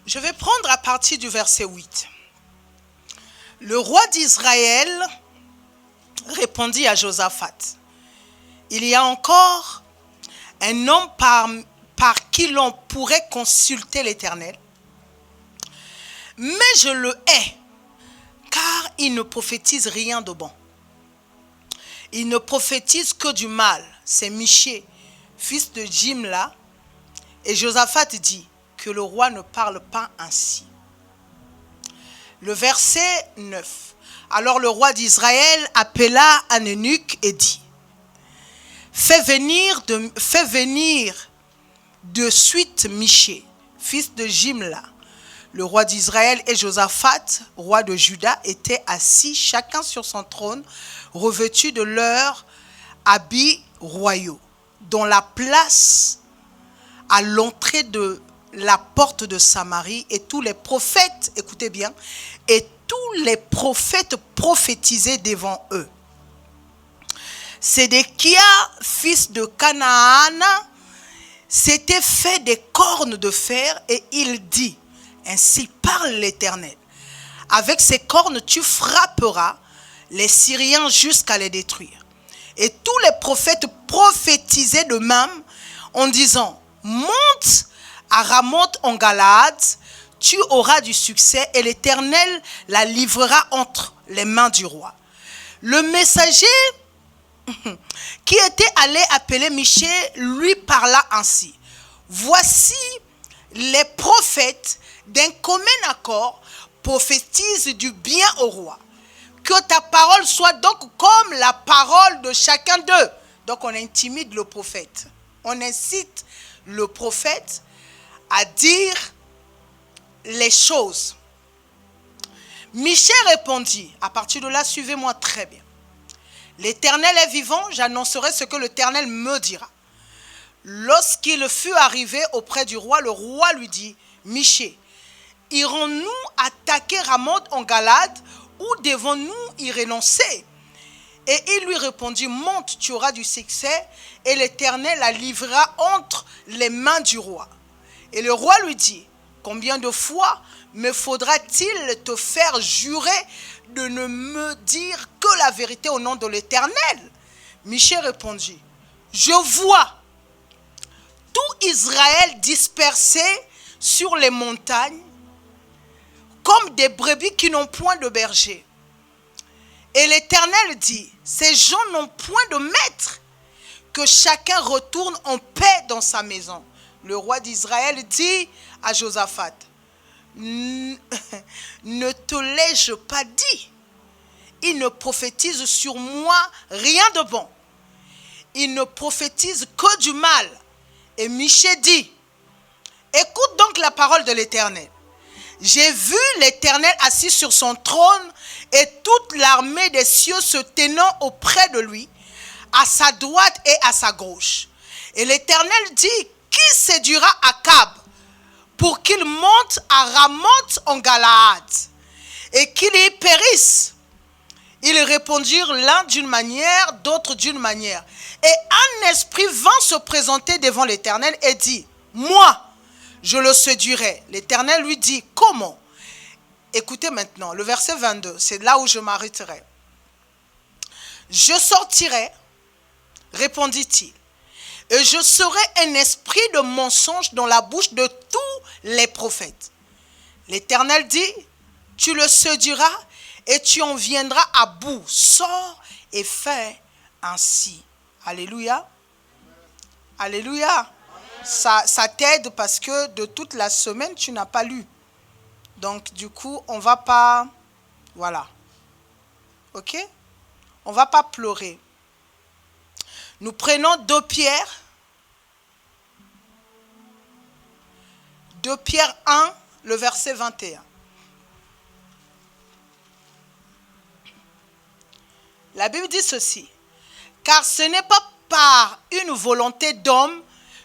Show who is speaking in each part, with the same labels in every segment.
Speaker 1: Je vais prendre à partir du verset 8. Le roi d'Israël répondit à Josaphat. Il y a encore un homme par qui l'on pourrait consulter l'Éternel, mais je le hais, car il ne prophétise rien de bon. Il ne prophétise que du mal. C'est Michée, fils de Jimla. Et Josaphat dit que le roi ne parle pas ainsi. Le verset 9. Alors le roi d'Israël appela un eunuque et dit: Fais venir de suite Michée, fils de Jimla. Le roi d'Israël et Josaphat, roi de Juda, étaient assis chacun sur son trône, revêtus de leurs habits royaux, dans la place à l'entrée de la porte de Samarie, et tous les prophètes, écoutez bien, et tous les prophètes prophétisaient devant eux. Sédéchia, fils de Canaan, s'était fait des cornes de fer, et il dit: Ainsi parle l'Éternel. Avec ces cornes, tu frapperas les Syriens jusqu'à les détruire. Et tous les prophètes prophétisaient de même en disant: Monte à Ramoth en Galaad, tu auras du succès et l'Éternel la livrera entre les mains du roi. Le messager qui était allé appeler Michée lui parla ainsi: Voici les prophètes d'un commun accord prophétisent du bien au roi. Que ta parole soit donc comme la parole de chacun d'eux. Donc on intimide le prophète. On incite le prophète à dire les choses. Michée répondit, à partir de là, suivez-moi très bien. L'Éternel est vivant, j'annoncerai ce que l'Éternel me dira. Lorsqu'il fut arrivé auprès du roi, le roi lui dit: Michée, irons-nous attaquer Ramoth en Galaad ou devons-nous y renoncer? Et il lui répondit: Monte, tu auras du succès et l'Éternel la livrera entre les mains du roi. Et le roi lui dit: Combien de fois me faudra-t-il te faire jurer de ne me dire que la vérité au nom de l'Éternel? Michée répondit: Je vois tout Israël dispersé sur les montagnes, comme des brebis qui n'ont point de berger. Et l'Éternel dit: Ces gens n'ont point de maître, que chacun retourne en paix dans sa maison. Le roi d'Israël dit à Josaphat: Ne te l'ai-je pas dit? Il ne prophétise sur moi rien de bon. Il ne prophétise que du mal. Et Michée dit: Écoute donc la parole de l'Éternel. J'ai vu l'Éternel assis sur son trône et toute l'armée des cieux se tenant auprès de lui, à sa droite et à sa gauche. Et l'Éternel dit: Qui séduira Akab pour qu'il monte à Ramoth en Galaad et qu'il y périsse? Ils répondirent l'un d'une manière, d'autres d'une manière. Et un esprit vint se présenter devant l'Éternel et dit: Moi, je le séduirai. L'Éternel lui dit: Comment? Écoutez maintenant, le verset 22, c'est là où je m'arrêterai. Je sortirai, répondit-il, et je serai un esprit de mensonge dans la bouche de tous les prophètes. L'Éternel dit: Tu le séduiras et tu en viendras à bout. Sors et fais ainsi. Alléluia. Alléluia. Ça t'aide parce que de toute la semaine, tu n'as pas lu. Donc, du coup, on ne va pas... Voilà. Ok? On ne va pas pleurer. Nous prenons 2 Pierre. 2 Pierre 1, le verset 21. La Bible dit ceci: Car ce n'est pas par une volonté d'homme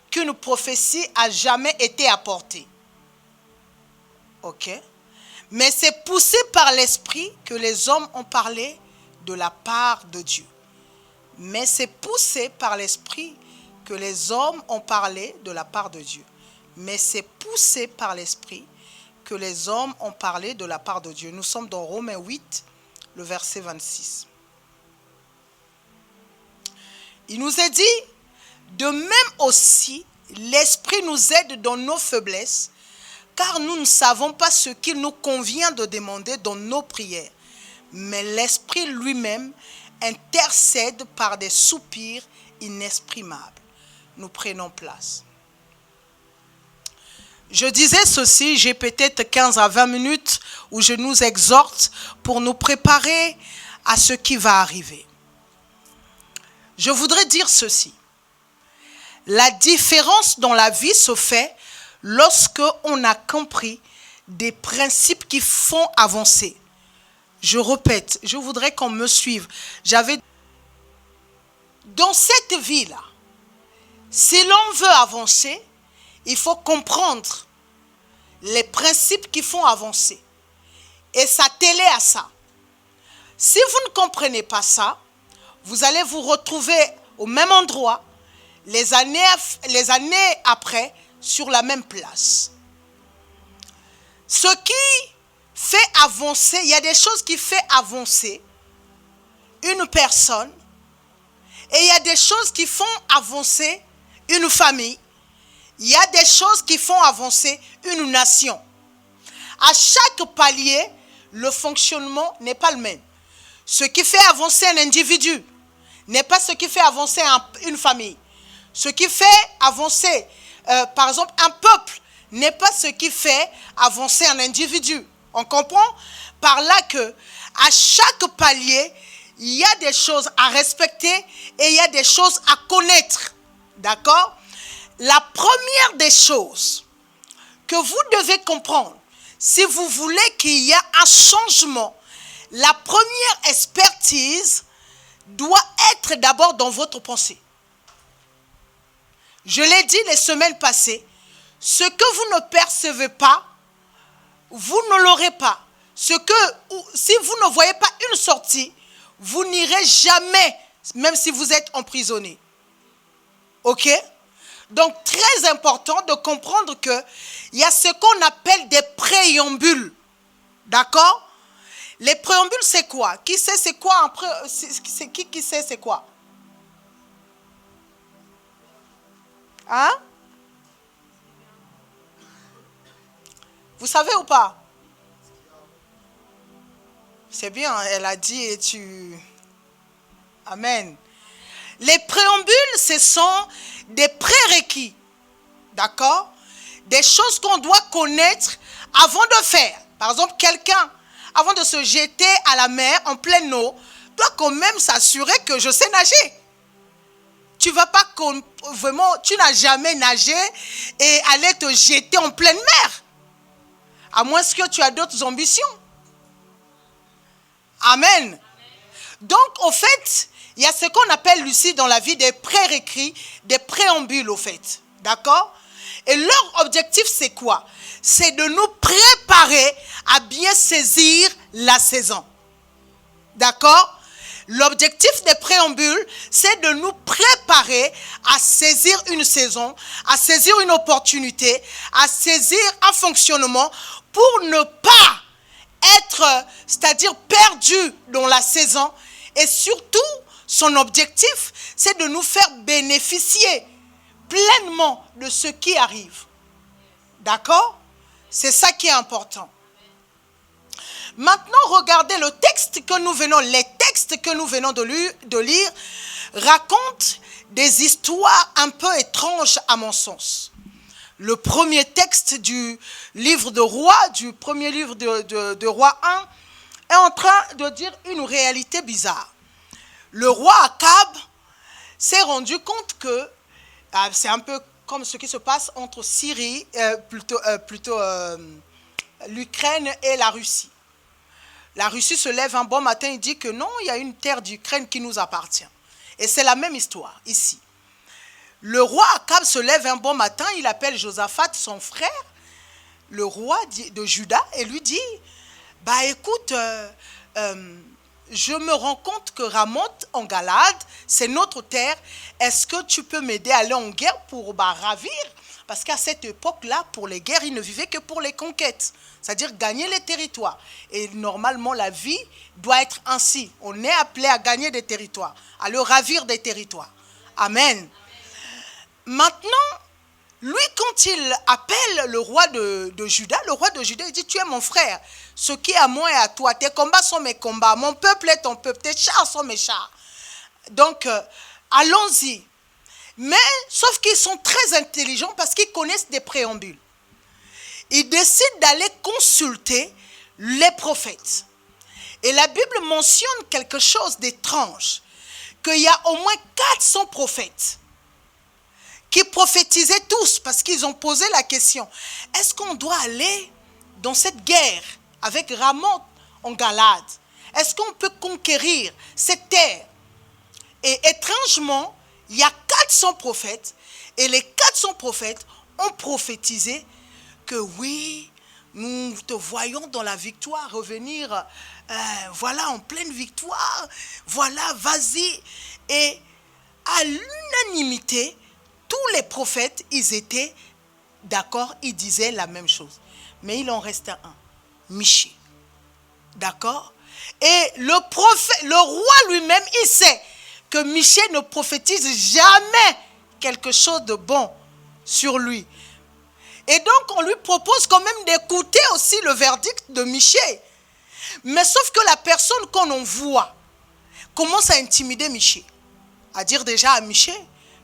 Speaker 1: qu'une prophétie a jamais été apportée. Ok? Mais c'est poussé par l'Esprit que les hommes ont parlé de la part de Dieu. Mais c'est poussé par l'Esprit que les hommes ont parlé de la part de Dieu. Mais c'est poussé par l'Esprit que les hommes ont parlé de la part de Dieu. Nous sommes dans Romains 8, le verset 26. Il nous est dit, de même aussi, l'Esprit nous aide dans nos faiblesses, car nous ne savons pas ce qu'il nous convient de demander dans nos prières. Mais l'Esprit lui-même intercède par des soupirs inexprimables. Nous prenons place. Je disais ceci, j'ai peut-être 15 à 20 minutes où je nous exhorte pour nous préparer à ce qui va arriver. Je voudrais dire ceci. La différence dans la vie se fait lorsque on a compris des principes qui font avancer. Je répète, je voudrais qu'on me suive. Dans cette vie-là, si l'on veut avancer, il faut comprendre les principes qui font avancer et s'atteler à ça. Si vous ne comprenez pas ça, vous allez vous retrouver au même endroit les années après sur la même place. Ce qui fait avancer, il y a des choses qui font avancer une personne et il y a des choses qui font avancer une famille. Il y a des choses qui font avancer une nation. À chaque palier, le fonctionnement n'est pas le même. Ce qui fait avancer un individu n'est pas ce qui fait avancer une famille. Ce qui fait avancer, par exemple, un peuple n'est pas ce qui fait avancer un individu. On comprend par là que à chaque palier, il y a des choses à respecter et il y a des choses à connaître. D'accord ? La première des choses que vous devez comprendre, si vous voulez qu'il y ait un changement, la première expertise doit être d'abord dans votre pensée. Je l'ai dit les semaines passées, ce que vous ne percevez pas, vous ne l'aurez pas. Si vous ne voyez pas une sortie, vous n'irez jamais, même si vous êtes emprisonné. Ok ? Donc, très important de comprendre qu'il y a ce qu'on appelle des préambules. D'accord ? Les préambules, c'est quoi ? Qui sait c'est quoi ? Qui sait c'est quoi ? Hein ? Vous savez ou pas? C'est bien, elle a dit et tu... Amen. Les préambules, ce sont des prérequis. D'accord? Des choses qu'on doit connaître avant de faire. Par exemple, quelqu'un, avant de se jeter à la mer en pleine eau, doit quand même s'assurer que je sais nager. Tu vas pas vraiment, tu n'as jamais nagé et aller te jeter en pleine mer. À moins que tu as d'autres ambitions. Amen. Donc, au fait, il y a ce qu'on appelle, Lucie, dans la vie des prérequis, des préambules, au fait. D'accord? Et leur objectif, c'est quoi? C'est de nous préparer à bien saisir la saison. D'accord? L'objectif des préambules, c'est de nous préparer à saisir une saison, à saisir une opportunité, à saisir un fonctionnement pour ne pas être, c'est-à-dire perdu dans la saison. Et surtout, son objectif, c'est de nous faire bénéficier pleinement de ce qui arrive. D'accord? C'est ça qui est important. Maintenant, regardez les textes que nous venons de lire racontent des histoires un peu étranges à mon sens. Le premier texte du livre de Rois, du premier livre de Rois 1, est en train de dire une réalité bizarre. Le roi Akab s'est rendu compte que c'est un peu comme ce qui se passe entre Syrie, l'Ukraine et la Russie. La Russie se lève un bon matin et dit que non, il y a une terre d'Ukraine qui nous appartient. Et c'est la même histoire ici. Le roi Akab se lève un bon matin, il appelle Josaphat, son frère, le roi de Juda, et lui dit, bah écoute, je me rends compte que Ramoth en Galade, c'est notre terre. Est-ce que tu peux m'aider à aller en guerre pour ravir? Parce qu'à cette époque-là, pour les guerres, ils ne vivaient que pour les conquêtes. C'est-à-dire gagner les territoires. Et normalement, la vie doit être ainsi. On est appelé à gagner des territoires, à le ravir des territoires. Amen. Maintenant, lui, quand il appelle le roi de Juda, il dit, tu es mon frère. Ce qui est à moi est à toi. Tes combats sont mes combats. Mon peuple est ton peuple. Tes chars sont mes chars. Donc, allons-y. Mais, sauf qu'ils sont très intelligents parce qu'ils connaissent des préambules. Ils décident d'aller consulter les prophètes. Et la Bible mentionne quelque chose d'étrange. Qu'il y a au moins 400 prophètes qui prophétisaient tous parce qu'ils ont posé la question. Est-ce qu'on doit aller dans cette guerre avec Ramoth en Galade? Est-ce qu'on peut conquérir cette terre? Et étrangement, il y a 400 prophètes et les 400 prophètes ont prophétisé que oui, nous te voyons dans la victoire revenir, voilà, en pleine victoire, voilà, vas-y. Et à l'unanimité, tous les prophètes, ils étaient d'accord, ils disaient la même chose. Mais il en restait un, Michée. D'accord? Et le roi lui-même, il sait que Michée ne prophétise jamais quelque chose de bon sur lui. Et donc, on lui propose quand même d'écouter aussi le verdict de Michée. Mais sauf que la personne qu'on envoie commence à intimider Michée. À dire déjà à Michée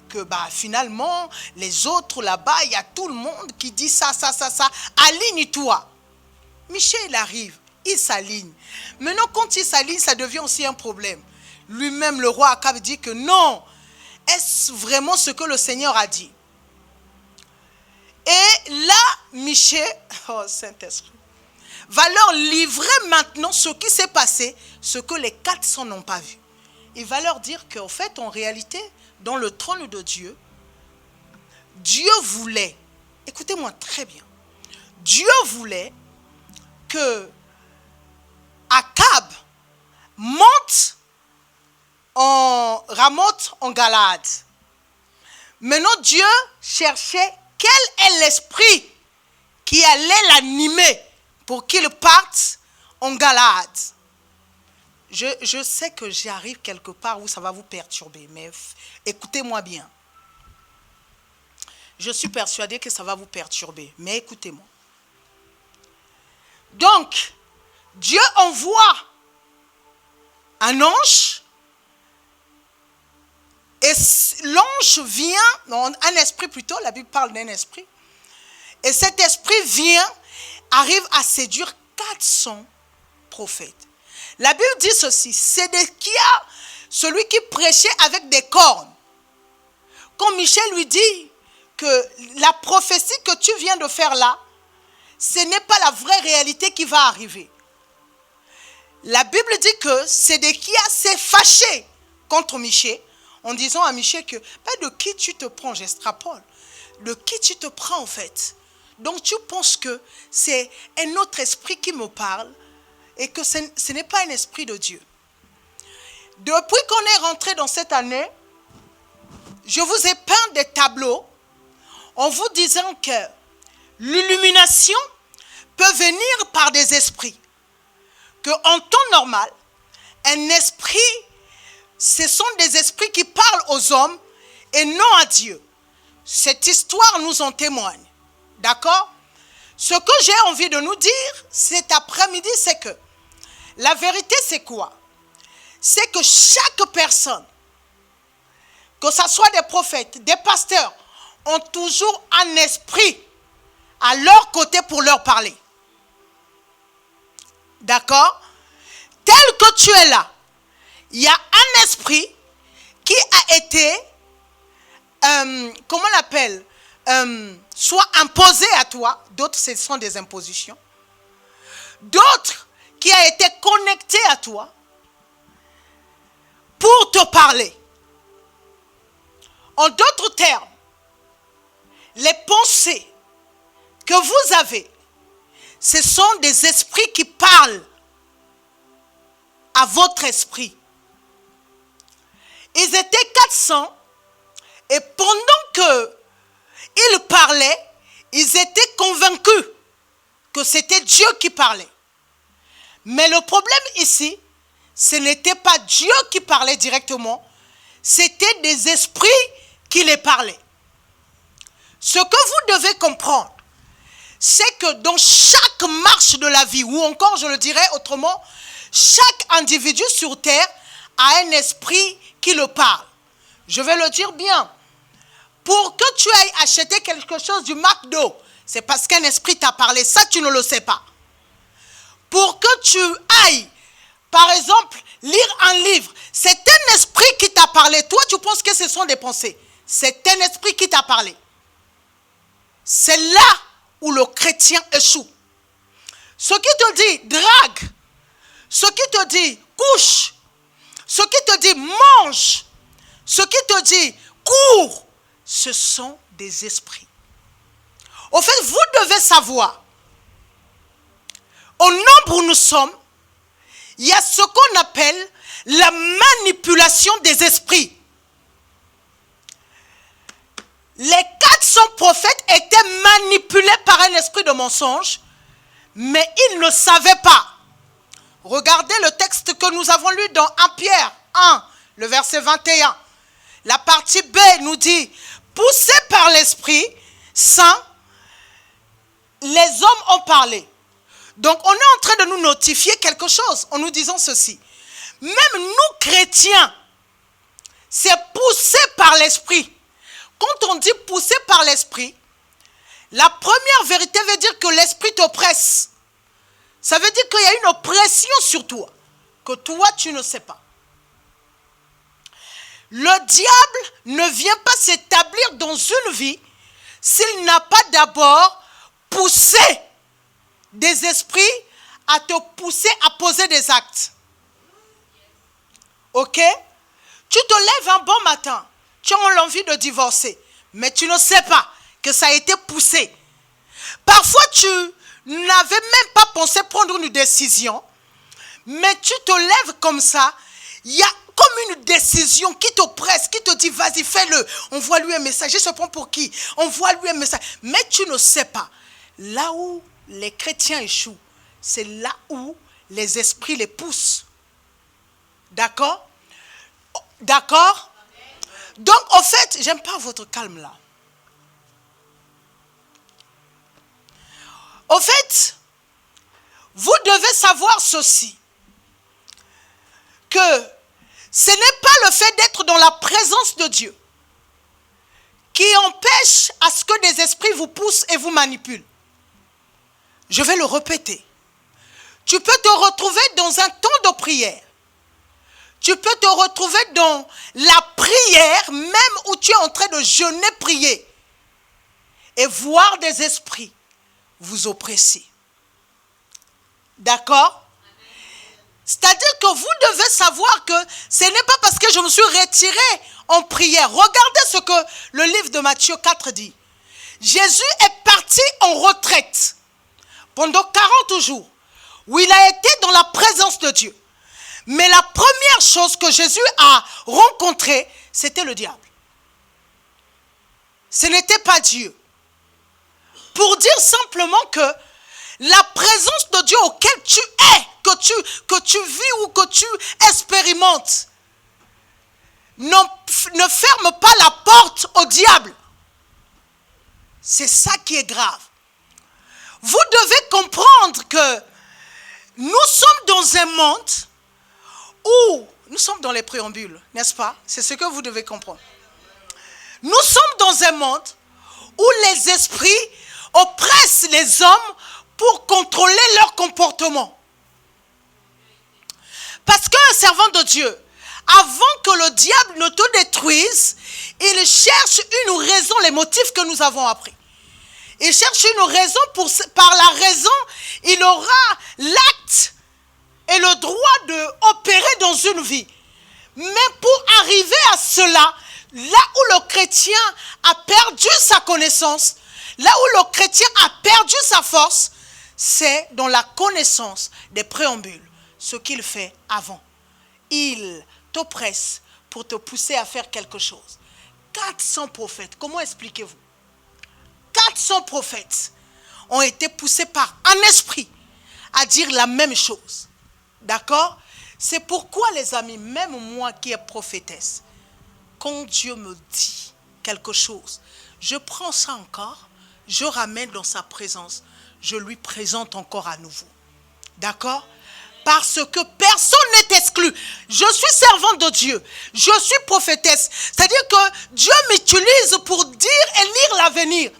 Speaker 1: que finalement, les autres là-bas, il y a tout le monde qui dit ça. Aligne-toi. Michée, il arrive, il s'aligne. Maintenant, quand il s'aligne, ça devient aussi un problème. Lui-même, le roi Akab dit que non. Est-ce vraiment ce que le Seigneur a dit? Et là, Michée, oh Saint-Esprit, va leur livrer maintenant ce qui s'est passé, ce que les 400 n'ont pas vu. Il va leur dire qu'en fait, en réalité, dans le trône de Dieu, Dieu voulait, écoutez-moi très bien, Dieu voulait que Akab monte en Ramoth en Galade. Maintenant, Dieu cherchait quel est l'esprit qui allait l'animer pour qu'il parte en Galade. Je sais que j'arrive quelque part où ça va vous perturber, mais écoutez-moi bien. Je suis persuadé que ça va vous perturber, mais écoutez-moi. Donc, Dieu envoie un ange, et l'ange vient, un esprit plutôt, la Bible parle d'un esprit, et cet esprit arrive à séduire 400 prophètes. La Bible dit ceci, Sédéchia, celui qui prêchait avec des cornes, quand Michée lui dit que la prophétie que tu viens de faire là, ce n'est pas la vraie réalité qui va arriver. La Bible dit que Sédéchia s'est fâché contre Michée en disant à Michée que de qui tu te prends, j'extrapole, de qui tu te prends en fait. Donc tu penses que c'est un autre esprit qui me parle et que ce n'est pas un esprit de Dieu. Depuis qu'on est rentré dans cette année, je vous ai peint des tableaux en vous disant que l'illumination peut venir par des esprits. Qu'en temps normal, un esprit, ce sont des esprits qui parlent aux hommes et non à Dieu. Cette histoire nous en témoigne. D'accord? Ce que j'ai envie de nous dire cet après-midi, c'est que la vérité, c'est quoi? C'est que chaque personne, que ce soit des prophètes, des pasteurs, ont toujours un esprit à leur côté pour leur parler. D'accord? Tel que tu es là, il y a un esprit qui a été, comment on l'appelle, soit imposé à toi, d'autres ce sont des impositions, d'autres qui a été connecté à toi pour te parler. En d'autres termes, les pensées que vous avez, ce sont des esprits qui parlent à votre esprit. Ils étaient 400 et pendant que ils parlaient, ils étaient convaincus que c'était Dieu qui parlait. Mais le problème ici, ce n'était pas Dieu qui parlait directement, c'était des esprits qui les parlaient. Ce que vous devez comprendre, c'est que dans chaque marche de la vie, ou encore je le dirais autrement, chaque individu sur terre a un esprit qui le parle. Je vais le dire bien. Pour que tu ailles acheter quelque chose du McDo, c'est parce qu'un esprit t'a parlé. Ça, tu ne le sais pas. Pour que tu ailles, par exemple, lire un livre, c'est un esprit qui t'a parlé. Toi, tu penses que ce sont des pensées. C'est un esprit qui t'a parlé. C'est là où le chrétien échoue. Ce qui te dit drague, ce qui te dit couche, ce qui te dit mange, ce qui te dit cours, ce sont des esprits. Au fait, vous devez savoir, au nombre où nous sommes, il y a ce qu'on appelle la manipulation des esprits. Les 400 prophètes étaient manipulés par un esprit de mensonge, mais ils ne savaient pas. Regardez le texte que nous avons lu dans 1 Pierre 1, le verset 21. La partie B nous dit, poussés par l'Esprit Saint, les hommes ont parlé. Donc on est en train de nous notifier quelque chose en nous disant ceci. Même nous chrétiens, c'est poussé par l'Esprit. Quand on dit poussé par l'Esprit, la première vérité veut dire que l'Esprit t'oppresse. Ça veut dire qu'il y a une oppression sur toi, que toi tu ne sais pas. Le diable ne vient pas s'établir dans une vie s'il n'a pas d'abord poussé des esprits à te pousser à poser des actes. Ok? Tu te lèves un bon matin, tu as l'envie de divorcer, mais tu ne sais pas que ça a été poussé. Parfois, tu n'avais même pas pensé prendre une décision, mais tu te lèves comme ça, il y a comme une décision qui te presse, qui te dit, vas-y, fais-le. Envoie-lui un message. Je se prends pour qui? Envoie-lui un message. Mais tu ne sais pas. Là où les chrétiens échouent, c'est là où les esprits les poussent. D'accord? D'accord? Donc, en fait, j'aime pas votre calme là. Au fait, vous devez savoir ceci, que ce n'est pas le fait d'être dans la présence de Dieu qui empêche à ce que des esprits vous poussent et vous manipulent. Je vais le répéter. Tu peux te retrouver dans un temps de prière. Tu peux te retrouver dans la prière, même où tu es en train de jeûner, prier, et voir des esprits vous oppresser. D'accord? C'est-à-dire que vous devez savoir que ce n'est pas parce que je me suis retiré en prière. Regardez ce que le livre de Matthieu 4 dit. Jésus est parti en retraite pendant 40 jours où il a été dans la présence de Dieu. Mais la première chose que Jésus a rencontrée, c'était le diable. Ce n'était pas Dieu. Pour dire simplement que la présence de Dieu auquel tu es, que tu vis ou que tu expérimentes, ne ferme pas la porte au diable. C'est ça qui est grave. Vous devez comprendre que nous sommes dans un monde où, nous sommes dans les préambules, n'est-ce pas? C'est ce que vous devez comprendre. Nous sommes dans un monde où les esprits oppressent les hommes pour contrôler leur comportement. Parce qu'un servant de Dieu, avant que le diable ne te détruise, il cherche une raison, les motifs que nous avons appris. Il cherche une raison, par la raison, il aura l'acte et le droit d'opérer dans une vie. Mais pour arriver à cela, là où le chrétien a perdu sa connaissance, là où le chrétien a perdu sa force, c'est dans la connaissance des préambules, ce qu'il fait avant. Il pour te pousser à faire quelque chose. 400 prophètes, comment expliquez-vous? 400 prophètes ont été poussés par un esprit à dire la même chose. D'accord? C'est pourquoi, les amis, même moi qui est prophétesse, quand Dieu me dit quelque chose, je prends ça encore, je ramène dans sa présence, je lui présente encore à nouveau. D'accord? Parce que personne n'est exclu. Je suis servante de Dieu. Je suis prophétesse. C'est-à-dire que Dieu m'utilise pour dire et lire l'avenir.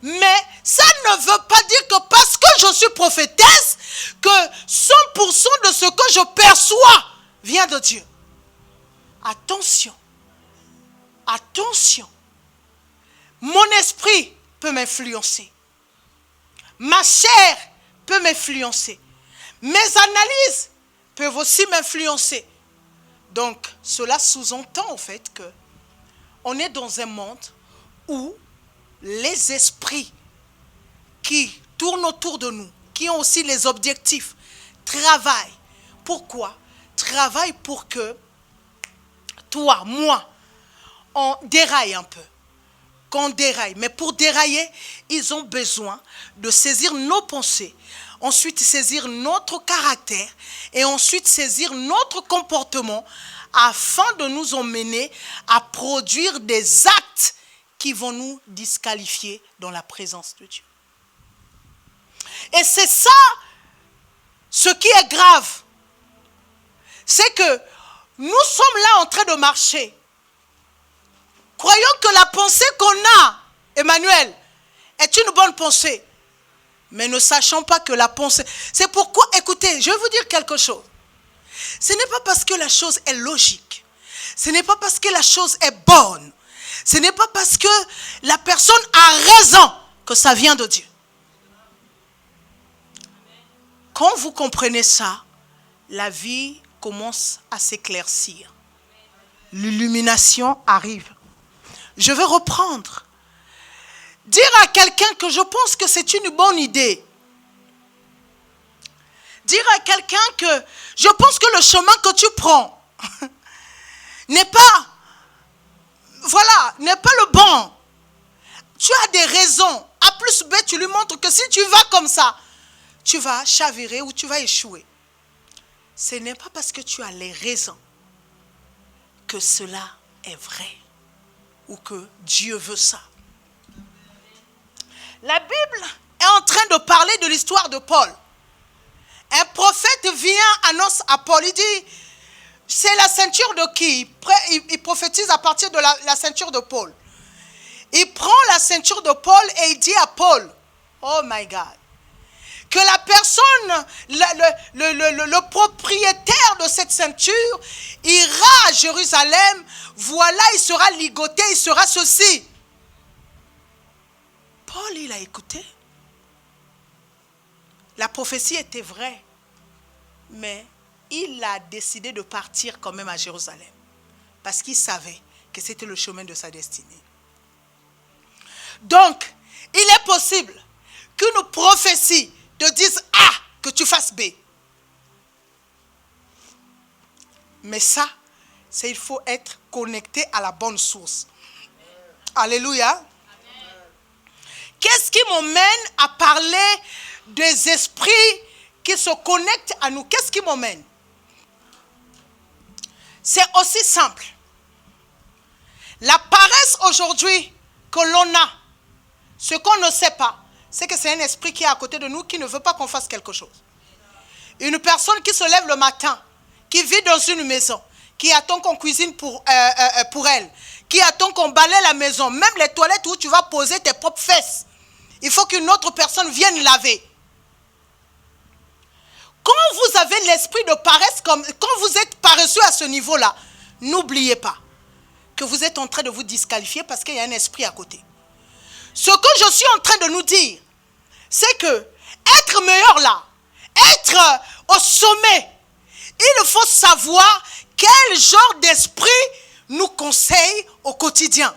Speaker 1: Mais ça ne veut pas dire que parce que je suis prophétesse, que 100% de ce que je perçois vient de Dieu. Attention. Attention. Mon esprit peut m'influencer. Ma chair peut m'influencer. Mes analyses peuvent aussi m'influencer. Donc, cela sous-entend au fait que on est dans un monde où les esprits qui tournent autour de nous, qui ont aussi les objectifs, travaillent. Pourquoi? Travaillent pour que toi, moi, on déraille un peu. Qu'on déraille. Mais pour dérailler, ils ont besoin de saisir nos pensées, ensuite saisir notre caractère et ensuite saisir notre comportement afin de nous emmener à produire des actes qui vont nous disqualifier dans la présence de Dieu. Et c'est ça ce qui est grave. C'est que nous sommes là en train de marcher. Croyons que la pensée qu'on a, Emmanuel, est une bonne pensée. Mais ne sachons pas que la pensée... C'est pourquoi, écoutez, je vais vous dire quelque chose. Ce n'est pas parce que la chose est logique. Ce n'est pas parce que la chose est bonne. Ce n'est pas parce que la personne a raison que ça vient de Dieu. Quand vous comprenez ça, la vie commence à s'éclaircir. L'illumination arrive. Je vais reprendre. Dire à quelqu'un que je pense que c'est une bonne idée. Dire à quelqu'un que je pense que le chemin que tu prends n'est pas, n'est pas le bon. Tu as des raisons. A plus B, tu lui montres que si tu vas comme ça, tu vas chavirer ou tu vas échouer. Ce n'est pas parce que tu as les raisons que cela est vrai ou que Dieu veut ça. La Bible est en train de parler de l'histoire de Paul. Un prophète vient, annonce à Paul, il dit, c'est la ceinture de qui? Il prophétise à partir de la ceinture de Paul. Il prend la ceinture de Paul et il dit à Paul, oh my God, que la personne, le propriétaire de cette ceinture ira à Jérusalem, voilà, il sera ligoté, il sera ceci. Paul, il a écouté. La prophétie était vraie, mais il a décidé de partir quand même à Jérusalem, parce qu'il savait que c'était le chemin de sa destinée. Donc, il est possible qu'une prophétie te dise A, que tu fasses B. Mais ça, il faut être connecté à la bonne source. Alléluia. Qu'est-ce qui m'emmène à parler des esprits qui se connectent à nous? Qu'est-ce qui m'emmène? C'est aussi simple. La paresse aujourd'hui que l'on a, ce qu'on ne sait pas, c'est que c'est un esprit qui est à côté de nous qui ne veut pas qu'on fasse quelque chose. Une personne qui se lève le matin, qui vit dans une maison, qui attend qu'on cuisine pour elle, qui attend qu'on balaie la maison, même les toilettes où tu vas poser tes propres fesses. Il faut qu'une autre personne vienne laver. Quand vous avez l'esprit de paresse, quand vous êtes paresseux à ce niveau-là, n'oubliez pas que vous êtes en train de vous disqualifier parce qu'il y a un esprit à côté. Ce que je suis en train de nous dire, c'est que être meilleur là, être au sommet, il faut savoir quel genre d'esprit nous conseille au quotidien.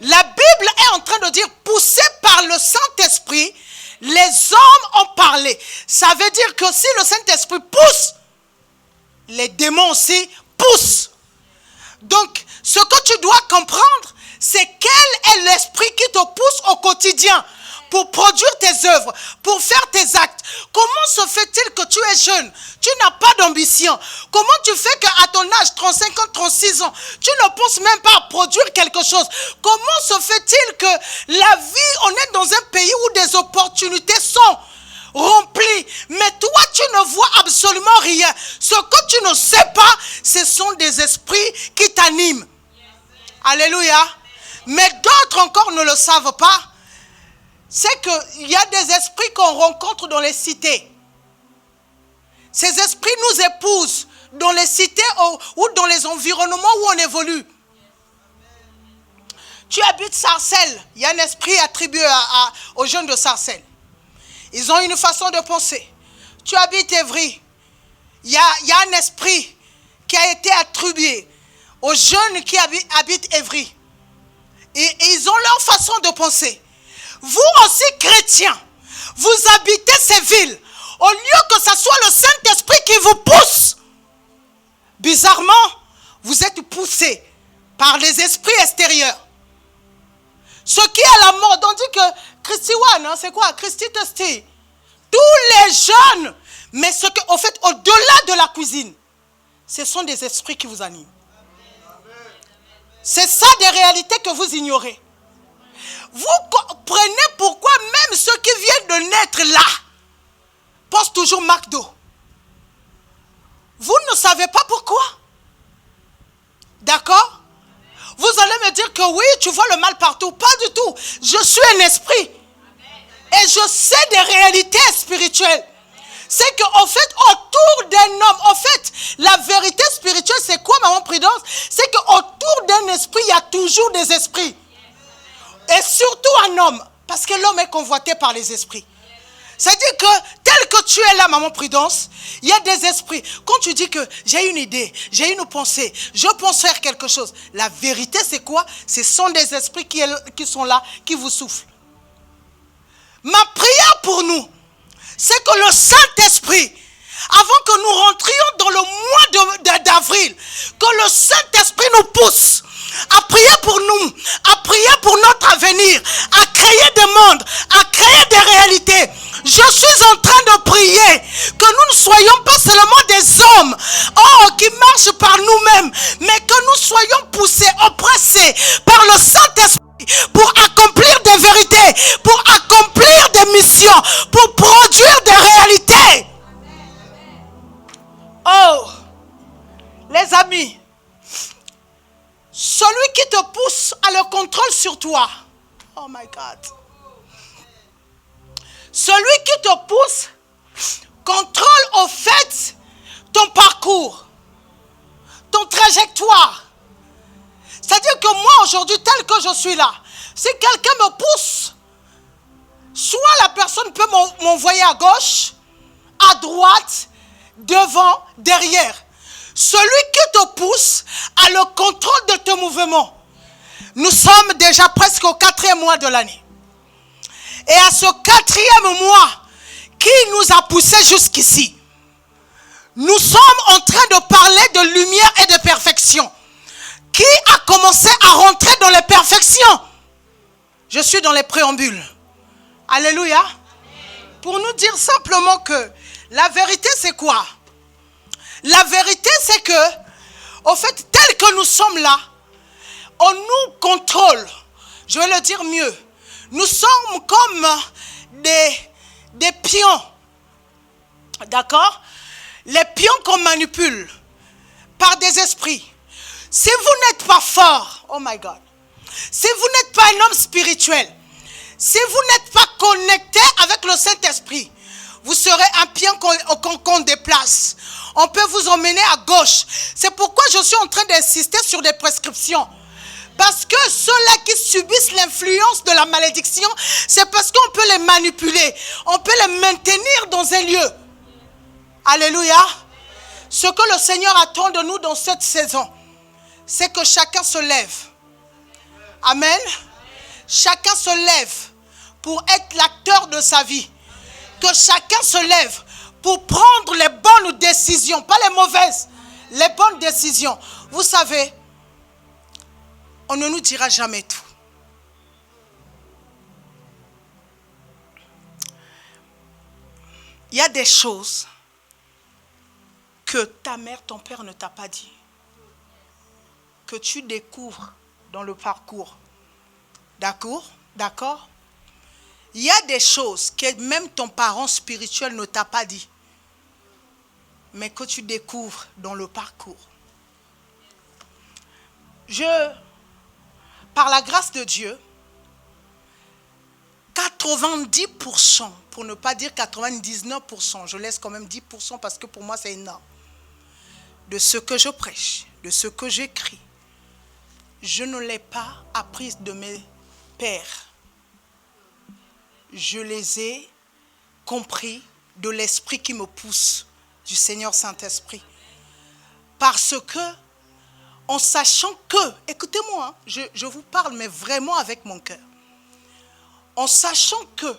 Speaker 1: La Bible est en train de dire, poussé par le Saint-Esprit, les hommes ont parlé. Ça veut dire que si le Saint-Esprit pousse, les démons aussi poussent. Donc, ce que tu dois comprendre, C'est quel est l'esprit qui te pousse au quotidien pour produire tes œuvres, pour faire tes actes. Comment se fait-il que tu es jeune, tu n'as pas d'ambition? Comment tu fais qu'à ton âge, 35 ans, 36 ans, tu ne penses même pas à produire quelque chose? Comment se fait-il que la vie, on est dans un pays où des opportunités sont remplies, mais toi tu ne vois absolument rien. Ce que tu ne sais pas, ce sont des esprits qui t'animent. Alléluia. Mais d'autres encore ne le savent pas. C'est qu'il y a des esprits qu'on rencontre dans les cités. Ces esprits nous épousent dans les cités ou dans les environnements où on évolue. Tu habites Sarcelles, il y a un esprit attribué aux jeunes de Sarcelles. Ils ont une façon de penser. Tu habites Évry, il y a un esprit qui a été attribué aux jeunes qui habitent Évry. Et ils ont leur façon de penser. Vous aussi, chrétiens, vous habitez ces villes. Au lieu que ce soit le Saint-Esprit qui vous pousse, bizarrement, vous êtes poussés par les esprits extérieurs. Ce qui est à la mode, on dit que Christy One, hein, c'est quoi? Christy Testy. Tous les jeunes, mais ce que, en fait, au-delà de la cuisine, ce sont des esprits qui vous animent. C'est ça des réalités que vous ignorez. Vous comprenez pourquoi même ceux qui viennent de naître là posent toujours McDo. Vous ne savez pas pourquoi. D'accord? Vous allez me dire que oui, tu vois le mal partout. Pas du tout. Je suis un esprit. Et je sais des réalités spirituelles. C'est qu'en fait, autour d'un homme, en fait, la vérité spirituelle, c'est quoi, maman Prudence? C'est qu'autour d'un esprit, il y a toujours des esprits. Et surtout un homme, parce que l'homme est convoité par les esprits. C'est-à-dire que, tel que tu es là, maman Prudence, il y a des esprits. Quand tu dis que j'ai une idée, j'ai une pensée, je pense faire quelque chose, la vérité c'est quoi? Ce sont des esprits qui sont là, qui vous soufflent. Ma prière pour nous, c'est que le Saint-Esprit, avant que nous rentrions dans le mois d'avril, que le Saint-Esprit nous pousse à prier pour nous, à prier pour notre avenir, à créer des mondes, à créer des réalités. Je suis en train de prier que nous ne soyons pas seulement des hommes qui marchent par nous-mêmes, mais que nous soyons poussés, oppressés par le Saint-Esprit pour accomplir des vérités, pour accomplir des missions, pour produire des réalités. Oh, les amis, celui qui te pousse a le contrôle sur toi. Oh my God. Celui qui te pousse contrôle au fait ton parcours, ton trajectoire. C'est-à-dire que moi aujourd'hui, tel que je suis là, si quelqu'un me pousse, soit la personne peut m'envoyer à gauche, à droite, devant, derrière. Celui qui te pousse a le contrôle de tes mouvements. Nous sommes déjà presque au 4e mois de l'année. Et à ce 4e mois qui nous a poussés jusqu'ici, nous sommes en train de parler de lumière et de perfection. Qui a commencé à rentrer dans les perfections? Je suis dans les préambules. Alléluia. Pour nous dire simplement que la vérité c'est quoi? La vérité c'est que, au fait, tel que nous sommes là, on nous contrôle. Je vais le dire mieux. Nous sommes comme des pions. D'accord? Les pions qu'on manipule par des esprits. Si vous n'êtes pas fort, oh my God, si vous n'êtes pas un homme spirituel, si vous n'êtes pas connecté avec le Saint-Esprit, vous serez un pion qu'on déplace. On peut vous emmener à gauche. C'est pourquoi je suis en train d'insister sur des prescriptions. Parce que ceux-là qui subissent l'influence de la malédiction, c'est parce qu'on peut les manipuler. On peut les maintenir dans un lieu. Alléluia. Ce que le Seigneur attend de nous dans cette saison, c'est que chacun se lève. Amen. Chacun se lève pour être l'acteur de sa vie. Que chacun se lève pour prendre les bonnes décisions, pas les mauvaises, les bonnes décisions. Vous savez, on ne nous dira jamais tout. Il y a des choses que ta mère, ton père ne t'a pas dit, que tu découvres dans le parcours. D'accord? D'accord? Il y a des choses que même ton parent spirituel ne t'a pas dit, mais que tu découvres dans le parcours. Par la grâce de Dieu, 90%, pour ne pas dire 99%, je laisse quand même 10% parce que pour moi c'est énorme, de ce que je prêche, de ce que j'écris, je ne l'ai pas appris de mes pères. Je les ai compris de l'esprit qui me pousse, du Seigneur Saint-Esprit. Parce que, en sachant que, écoutez-moi, je vous parle, mais vraiment avec mon cœur. En sachant que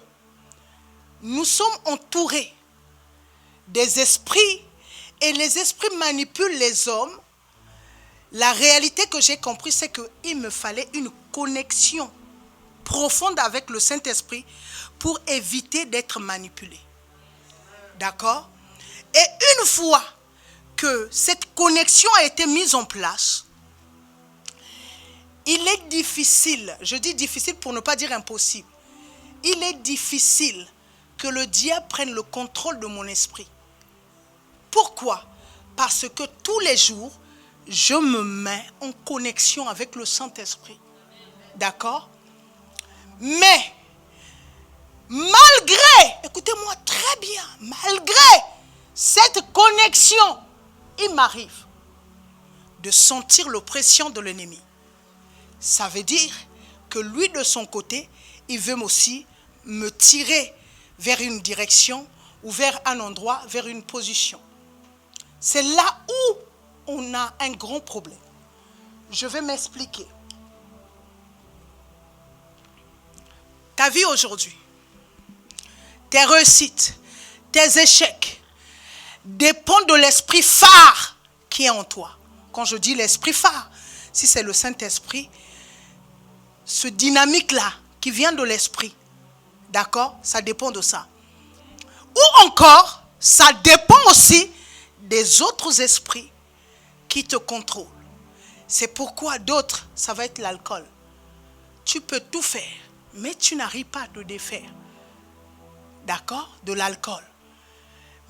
Speaker 1: nous sommes entourés des esprits et les esprits manipulent les hommes, la réalité que j'ai compris, c'est qu'il me fallait une connexion profonde avec le Saint-Esprit pour éviter d'être manipulé. D'accord? Et une fois que cette connexion a été mise en place, il est difficile, je dis difficile pour ne pas dire impossible, il est difficile que le diable prenne le contrôle de mon esprit. Pourquoi? Parce que tous les jours, je me mets en connexion avec le Saint-Esprit. D'accord? Mais, malgré, écoutez-moi très bien, malgré cette connexion, il m'arrive de sentir l'oppression de l'ennemi. Ça veut dire que lui, de son côté, il veut aussi me tirer vers une direction ou vers un endroit, vers une position. C'est là où on a un grand problème. Je vais m'expliquer. Ta vie aujourd'hui, tes réussites, tes échecs, dépendent de l'esprit phare qui est en toi. Quand je dis l'esprit phare, si c'est le Saint-Esprit, ce dynamique-là qui vient de l'esprit, d'accord, ça dépend de ça. Ou encore, ça dépend aussi des autres esprits qui te contrôlent. C'est pourquoi d'autres, ça va être l'alcool. Tu peux tout faire, mais tu n'arrives pas à te défaire. D'accord? De l'alcool.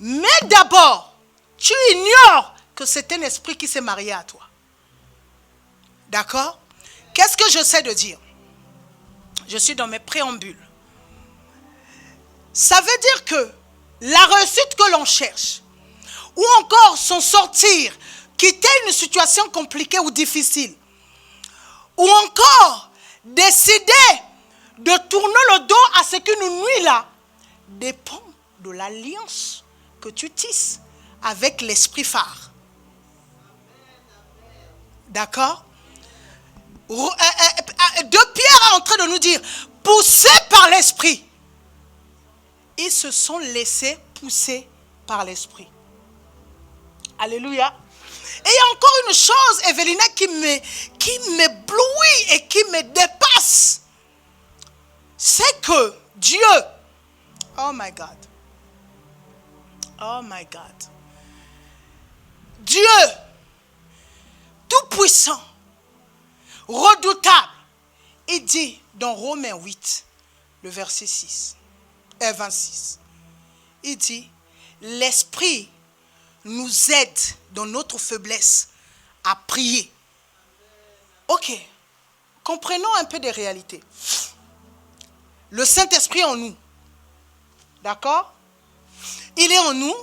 Speaker 1: Mais d'abord, tu ignores que c'est un esprit qui s'est marié à toi. D'accord? Qu'est-ce que j'essaie de dire? Je suis dans mes préambules. Ça veut dire que la réussite que l'on cherche, ou encore s'en sortir, quitter une situation compliquée ou difficile, ou encore décider de tourner le dos à ce qui nous nuit là, dépend de l'alliance que tu tisses avec l'esprit phare. D'accord? 2 Pierre est en train de nous dire, poussés par l'esprit, ils se sont laissés pousser par l'esprit. Alléluia. Et il y a encore une chose, Evelina, qui m'éblouit et qui me dépasse. C'est que Dieu, oh my God, Dieu, tout-puissant, redoutable, il dit dans Romains 8, le verset 26, il dit, l'Esprit nous aide dans notre faiblesse à prier. Ok, comprenons un peu des réalités. Le Saint-Esprit en nous, d'accord? Il est en nous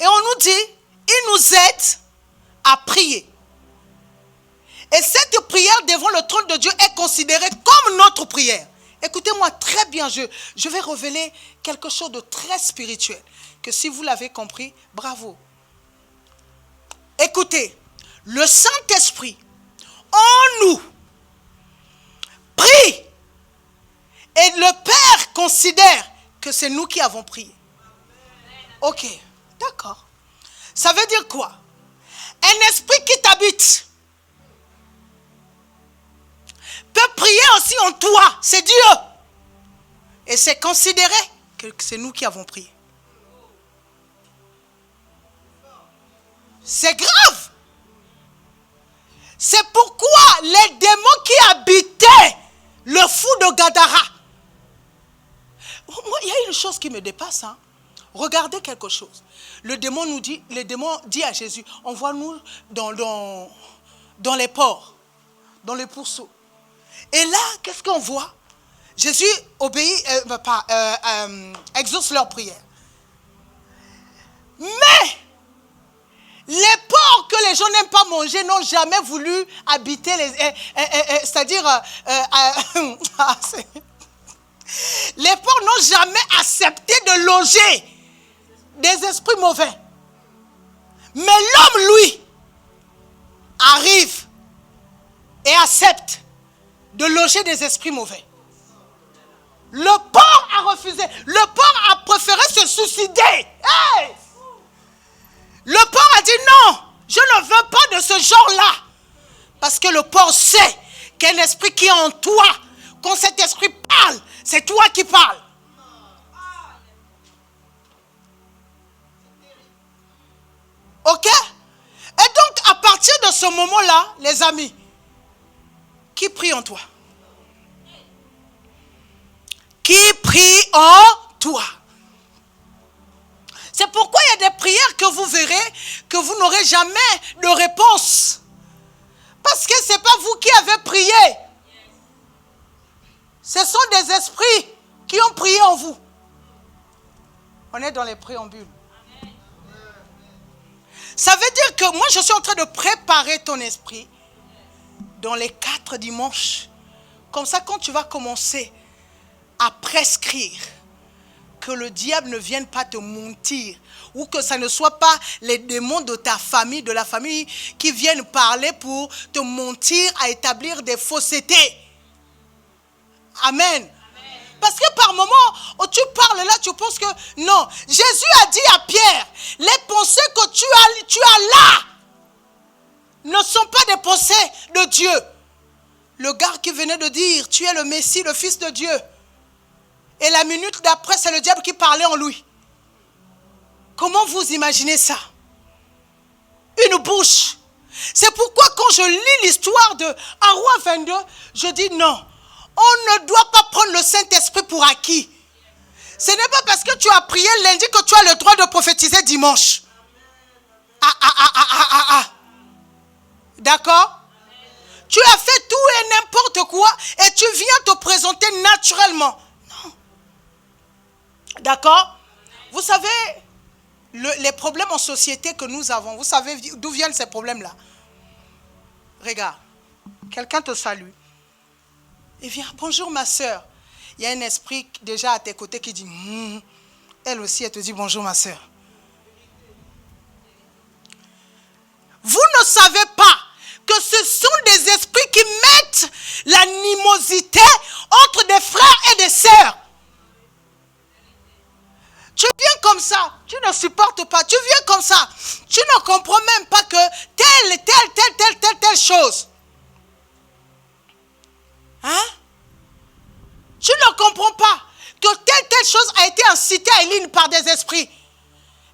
Speaker 1: et on nous dit, il nous aide à prier. Et cette prière devant le trône de Dieu est considérée comme notre prière. Écoutez-moi très bien, je vais révéler quelque chose de très spirituel, que si vous l'avez compris, bravo. Écoutez, le Saint-Esprit en nous prie et le Père considère que c'est nous qui avons prié. Ok, d'accord. Ça veut dire quoi? Un esprit qui t'habite peut prier aussi en toi. C'est Dieu. Et c'est considéré que c'est nous qui avons prié. C'est grave. C'est pourquoi les démons qui habitaient le fou de Gadara. Moi, il y a une chose qui me dépasse. Hein. Regardez quelque chose. Le démon dit à Jésus, envoie-nous dans les ports, dans les pourceaux. Et là, qu'est-ce qu'on voit? Jésus exauce leur prière. Mais les porcs que les gens n'aiment pas manger n'ont jamais voulu habiter c'est-à-dire les porcs n'ont jamais accepté de loger des esprits mauvais. Mais l'homme, lui, arrive et accepte de loger des esprits mauvais. Le porc a refusé. Le porc a préféré se suicider. Hey! Le porc a dit non, je ne veux pas de ce genre-là. Parce que le porc sait qu'un esprit qui est en toi, quand cet esprit parle, c'est toi qui parles. Ok? Et donc, à partir de ce moment-là, les amis, qui prie en toi? Qui prie en toi? C'est pourquoi il y a des prières que vous verrez que vous n'aurez jamais de réponse. Parce que ce n'est pas vous qui avez prié. Ce sont des esprits qui ont prié en vous. On est dans les préambules. Ça veut dire que moi, je suis en train de préparer ton esprit dans les 4 dimanches. Comme ça, quand tu vas commencer à prescrire, que le diable ne vienne pas te mentir, ou que ça ne soit pas les démons de ta famille, de la famille, qui viennent parler pour te mentir, à établir des faussetés. Amen. Parce que par moment, où tu parles là, tu penses que non. Jésus a dit à Pierre, les pensées que tu as là ne sont pas des pensées de Dieu. Le gars qui venait de dire, tu es le Messie, le Fils de Dieu. Et la minute d'après, c'est le diable qui parlait en lui. Comment vous imaginez ça? Une bouche. C'est pourquoi quand je lis l'histoire de 1 Roi 22, je dis non. On ne doit pas prendre le Saint-Esprit pour acquis. Ce n'est pas parce que tu as prié lundi que tu as le droit de prophétiser dimanche. D'accord? Tu as fait tout et n'importe quoi et tu viens te présenter naturellement. Non. D'accord? Vous savez, les problèmes en société que nous avons, vous savez d'où viennent ces problèmes-là? Regarde, quelqu'un te salue. Il vient, bonjour ma soeur. Il y a un esprit déjà à tes côtés qui dit, elle aussi, elle te dit bonjour ma soeur. Vous ne savez pas que ce sont des esprits qui mettent l'animosité entre des frères et des sœurs. Tu viens comme ça, tu ne supportes pas, tu viens comme ça, tu ne comprends même pas que telle chose. Hein? Tu ne comprends pas que telle chose a été incitée à Éline par des esprits.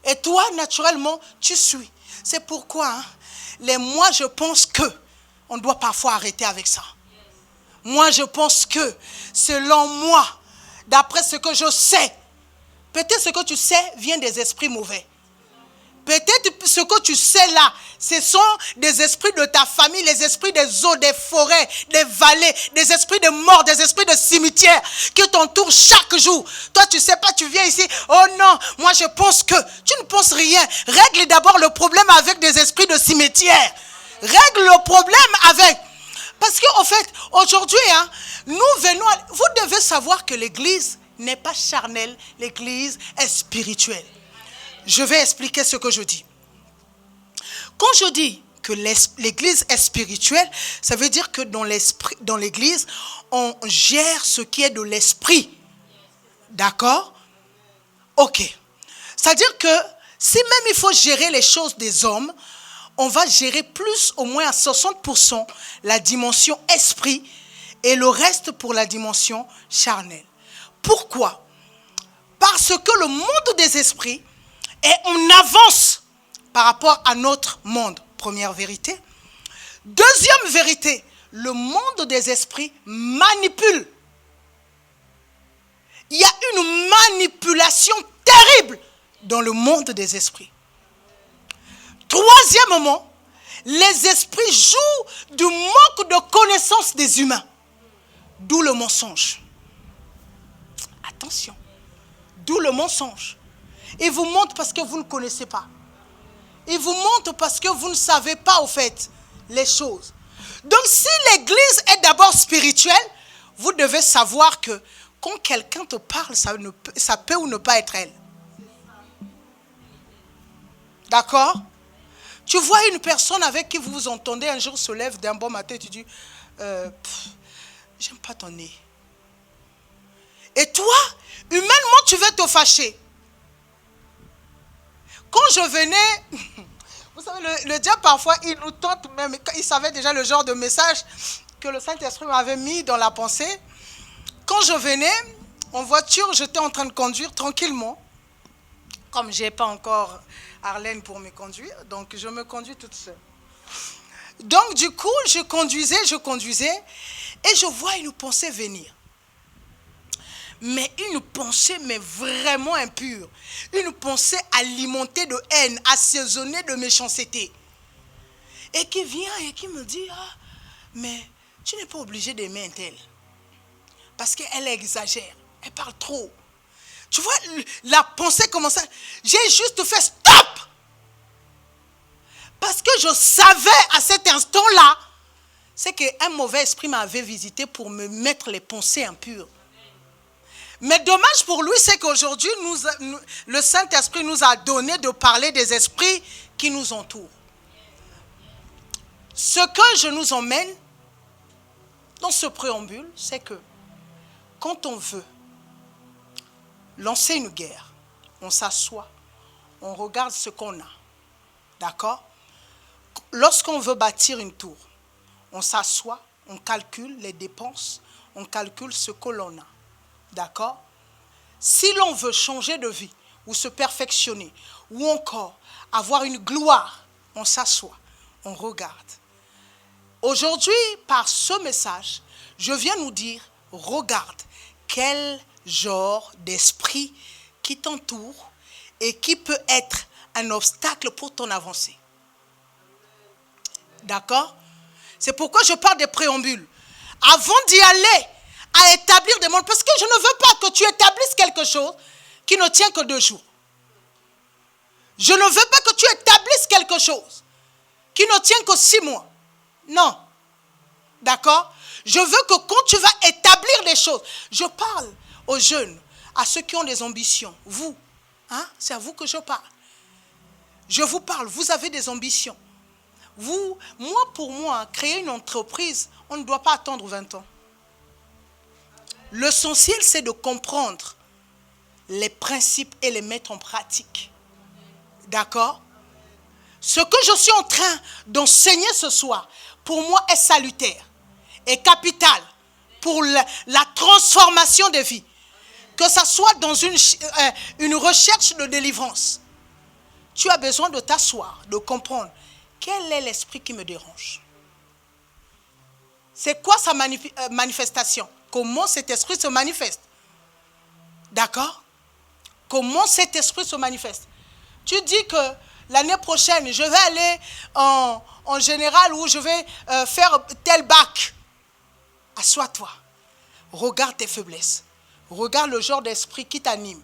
Speaker 1: Et toi, naturellement, tu suis. C'est pourquoi, moi, je pense que on doit parfois arrêter avec ça. Moi, je pense que, selon moi, d'après ce que je sais, peut-être ce que tu sais vient des esprits mauvais. Peut-être ce que tu sais là, ce sont des esprits de ta famille, les esprits des eaux, des forêts, des vallées, des esprits de mort, des esprits de cimetière qui t'entourent chaque jour. Toi, tu ne sais pas, tu viens ici. Oh non, moi je pense que tu ne penses rien. Règle d'abord le problème avec des esprits de cimetière. Règle le problème avec. Parce qu'en fait, aujourd'hui, nous venons, vous devez savoir que l'église n'est pas charnelle, l'église est spirituelle. Je vais expliquer ce que je dis. Quand je dis que l'église est spirituelle, ça veut dire que dans l'église, on gère ce qui est de l'esprit. D'accord? Ok. C'est-à-dire que si même il faut gérer les choses des hommes, on va gérer plus, au moins à 60%, la dimension esprit et le reste pour la dimension charnelle. Pourquoi? Parce que le monde des esprits est en avance par rapport à notre monde. Première vérité. Deuxième vérité, le monde des esprits manipule. Il y a une manipulation terrible dans le monde des esprits. Troisièmement, les esprits jouent du manque de connaissance des humains. D'où le mensonge. Attention. D'où le mensonge. Il vous montre parce que vous ne connaissez pas. Il vous montre parce que vous ne savez pas au fait les choses. Donc si l'église est d'abord spirituelle, vous devez savoir que quand quelqu'un te parle, ça peut ou ne pas être elle. D'accord? Tu vois une personne avec qui vous vous entendez, un jour se lève d'un bon matin et tu dis, j'aime pas ton nez. Et toi, humainement, tu veux te fâcher. Quand je venais, vous savez, le diable parfois, il nous tente même, il savait déjà le genre de message que le Saint-Esprit m'avait mis dans la pensée. Quand je venais en voiture, j'étais en train de conduire tranquillement. Comme je n'ai pas encore Arlène pour me conduire, donc je me conduis toute seule. Donc du coup, je conduisais, et je vois une pensée venir. Mais une pensée, mais vraiment impure. Une pensée alimentée de haine, assaisonnée de méchanceté. Et qui vient et qui me dit, ah, mais tu n'es pas obligé d'aimer un tel. Parce qu'elle exagère, elle parle trop. Tu vois, la pensée commence à... J'ai juste fait stop. Parce que je savais à cet instant-là, c'est qu'un mauvais esprit m'avait visité pour me mettre les pensées impures. Mais dommage pour lui, c'est qu'aujourd'hui, le Saint-Esprit nous a donné de parler des esprits qui nous entourent. Ce que je nous emmène dans ce préambule, c'est que quand on veut lancer une guerre, on s'assoit, on regarde ce qu'on a. D'accord? Lorsqu'on veut bâtir une tour, on s'assoit, on calcule les dépenses, on calcule ce que l'on a. D'accord? Si l'on veut changer de vie, ou se perfectionner, ou encore avoir une gloire, on s'assoit, on regarde. Aujourd'hui, par ce message, je viens nous dire, regarde quel genre d'esprit qui t'entoure et qui peut être un obstacle pour ton avancée. D'accord? C'est pourquoi je parle des préambules. Avant d'y aller, à établir des mondes, parce que je ne veux pas que tu établisses quelque chose qui ne tient que 2 jours. Je ne veux pas que tu établisses quelque chose qui ne tient que 6 mois. Non. D'accord? Je veux que quand tu vas établir des choses, je parle aux jeunes, à ceux qui ont des ambitions. Vous, hein, c'est à vous que je parle. Je vous parle, vous avez des ambitions. Vous, pour moi, créer une entreprise, on ne doit pas attendre 20 ans. L'essentiel, c'est de comprendre les principes et les mettre en pratique. D'accord? Ce que je suis en train d'enseigner ce soir, pour moi, est salutaire et capital pour la transformation des vies. Que ce soit dans une recherche de délivrance. Tu as besoin de t'asseoir, de comprendre quel est l'esprit qui me dérange. C'est quoi sa manifestation? Comment cet esprit se manifeste? D'accord? Comment cet esprit se manifeste? Tu dis que l'année prochaine, je vais aller en général ou je vais faire tel bac. Assois-toi. Regarde tes faiblesses. Regarde le genre d'esprit qui t'anime.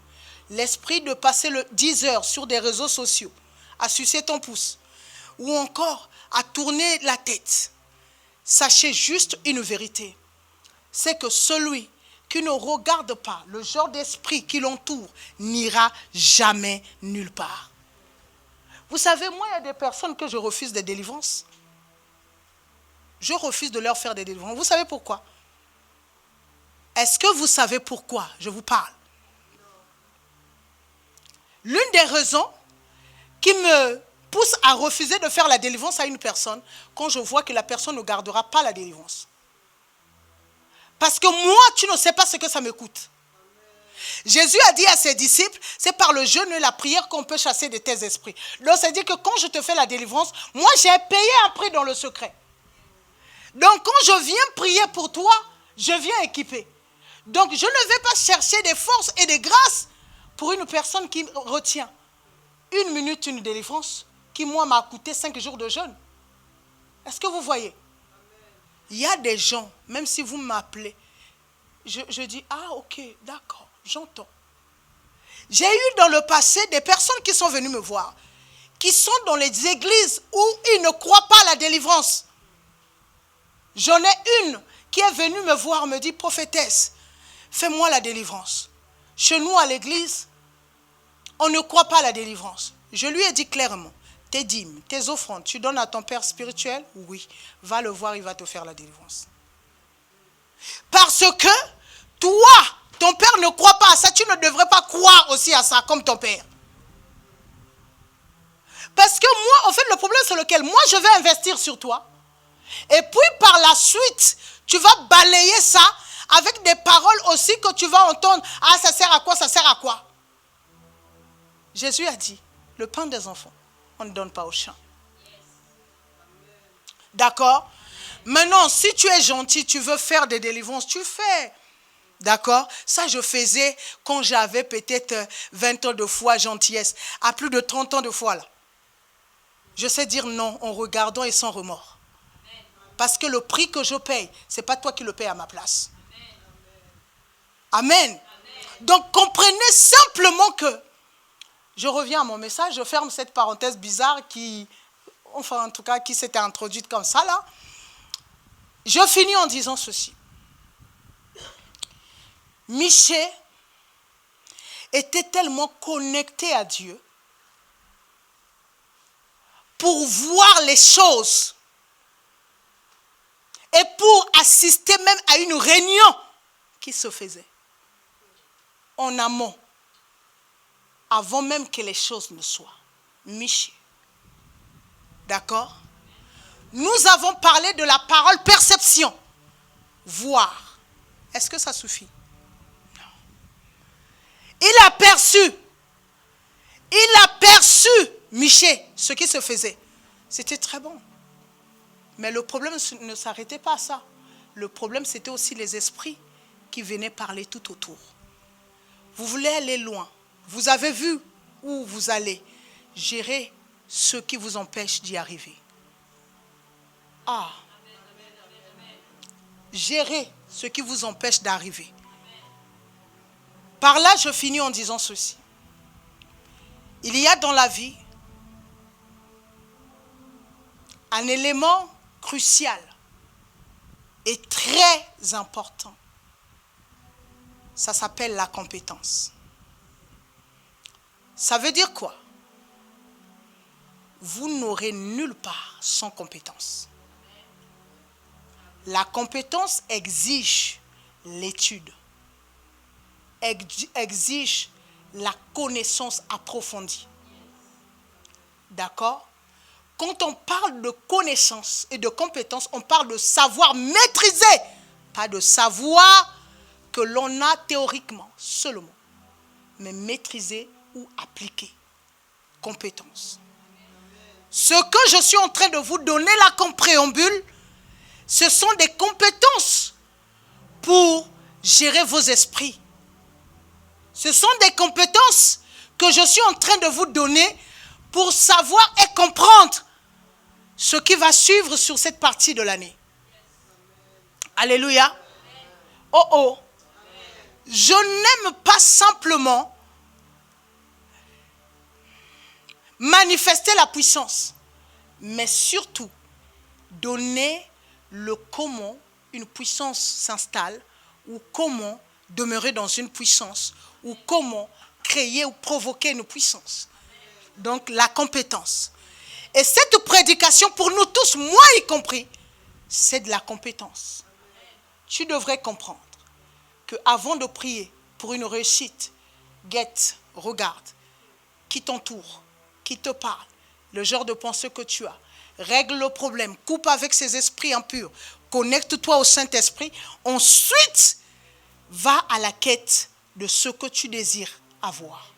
Speaker 1: L'esprit de passer 10 heures sur des réseaux sociaux, à sucer ton pouce, ou encore à tourner la tête. Sachez juste une vérité. C'est que celui qui ne regarde pas le genre d'esprit qui l'entoure n'ira jamais nulle part. Vous savez, moi, il y a des personnes que je refuse des délivrances. Je refuse de leur faire des délivrances. Vous savez pourquoi? Est-ce que vous savez pourquoi je vous parle? L'une des raisons qui me pousse à refuser de faire la délivrance à une personne, quand je vois que la personne ne gardera pas la délivrance. Parce que moi, tu ne sais pas ce que ça me coûte. Jésus a dit à ses disciples, c'est par le jeûne et la prière qu'on peut chasser de tes esprits. Donc, c'est-à-dire que quand je te fais la délivrance, moi, j'ai payé un prix dans le secret. Donc, quand je viens prier pour toi, je viens équiper. Donc, je ne vais pas chercher des forces et des grâces pour une personne qui retient 1 minute une délivrance qui, moi, m'a coûté 5 jours de jeûne. Est-ce que vous voyez? Il y a des gens, même si vous m'appelez, je dis, ah, ok, d'accord, j'entends. J'ai eu dans le passé des personnes qui sont venues me voir, qui sont dans les églises où ils ne croient pas à la délivrance. J'en ai une qui est venue me voir, me dit, prophétesse, fais-moi la délivrance. Chez nous, à l'église, on ne croit pas à la délivrance. Je lui ai dit clairement, tes dîmes, tes offrandes, tu donnes à ton père spirituel? Oui. Va le voir, il va te faire la délivrance. Parce que toi, ton père ne croit pas à ça, tu ne devrais pas croire aussi à ça comme ton père. Parce que moi, en fait, le problème c'est lequel? Moi, je vais investir sur toi. Et puis par la suite, tu vas balayer ça avec des paroles aussi que tu vas entendre. Ah, ça sert à quoi? Ça sert à quoi? Jésus a dit, le pain des enfants, on ne donne pas aux chiens. D'accord? Maintenant, si tu es gentil, tu veux faire des délivrances, tu fais. D'accord? Ça, je faisais quand j'avais peut-être 20 ans de foi gentillesse. À plus de 30 ans de foi, là. Je sais dire non en regardant et sans remords. Parce que le prix que je paye, ce n'est pas toi qui le payes à ma place. Amen. Donc, comprenez simplement que, je reviens à mon message, je ferme cette parenthèse bizarre qui, enfin en tout cas, qui s'était introduite comme ça, là. Je finis en disant ceci. Michée était tellement connecté à Dieu pour voir les choses et pour assister même à une réunion qui se faisait en amont, avant même que les choses ne soient. Michée. D'accord? Nous avons parlé de la parole perception. Voir. Est-ce que ça suffit? Non. Il a perçu, Michée, ce qui se faisait. C'était très bon. Mais le problème ne s'arrêtait pas à ça. Le problème, c'était aussi les esprits qui venaient parler tout autour. Vous voulez aller loin. Vous avez vu où vous allez. Gérez ce qui vous empêche d'y arriver. Ah. Gérez ce qui vous empêche d'arriver. Par là, je finis en disant ceci. Il y a dans la vie un élément crucial et très important. Ça s'appelle la compétence. Ça veut dire quoi? Vous n'aurez nulle part sans compétence. La compétence exige l'étude, exige la connaissance approfondie. D'accord? Quand on parle de connaissance et de compétence, on parle de savoir maîtriser, pas de savoir que l'on a théoriquement seulement, mais maîtriser ou appliquer. Compétence. Ce que je suis en train de vous donner là comme préambule, ce sont des compétences pour gérer vos esprits. Ce sont des compétences que je suis en train de vous donner pour savoir et comprendre ce qui va suivre sur cette partie de l'année. Alléluia. Oh oh. Je n'aime pas simplement manifester la puissance, mais surtout donner le comment une puissance s'installe ou comment demeurer dans une puissance ou comment créer ou provoquer une puissance. Donc la compétence. Et cette prédication pour nous tous, moi y compris, c'est de la compétence. Tu devrais comprendre qu'avant de prier pour une réussite, guette, regarde qui t'entoure, qui te parle, le genre de pensée que tu as. Règle le problème, coupe avec ces esprits impurs Connecte-toi au Saint-Esprit. Ensuite, va à la quête de ce que tu désires avoir.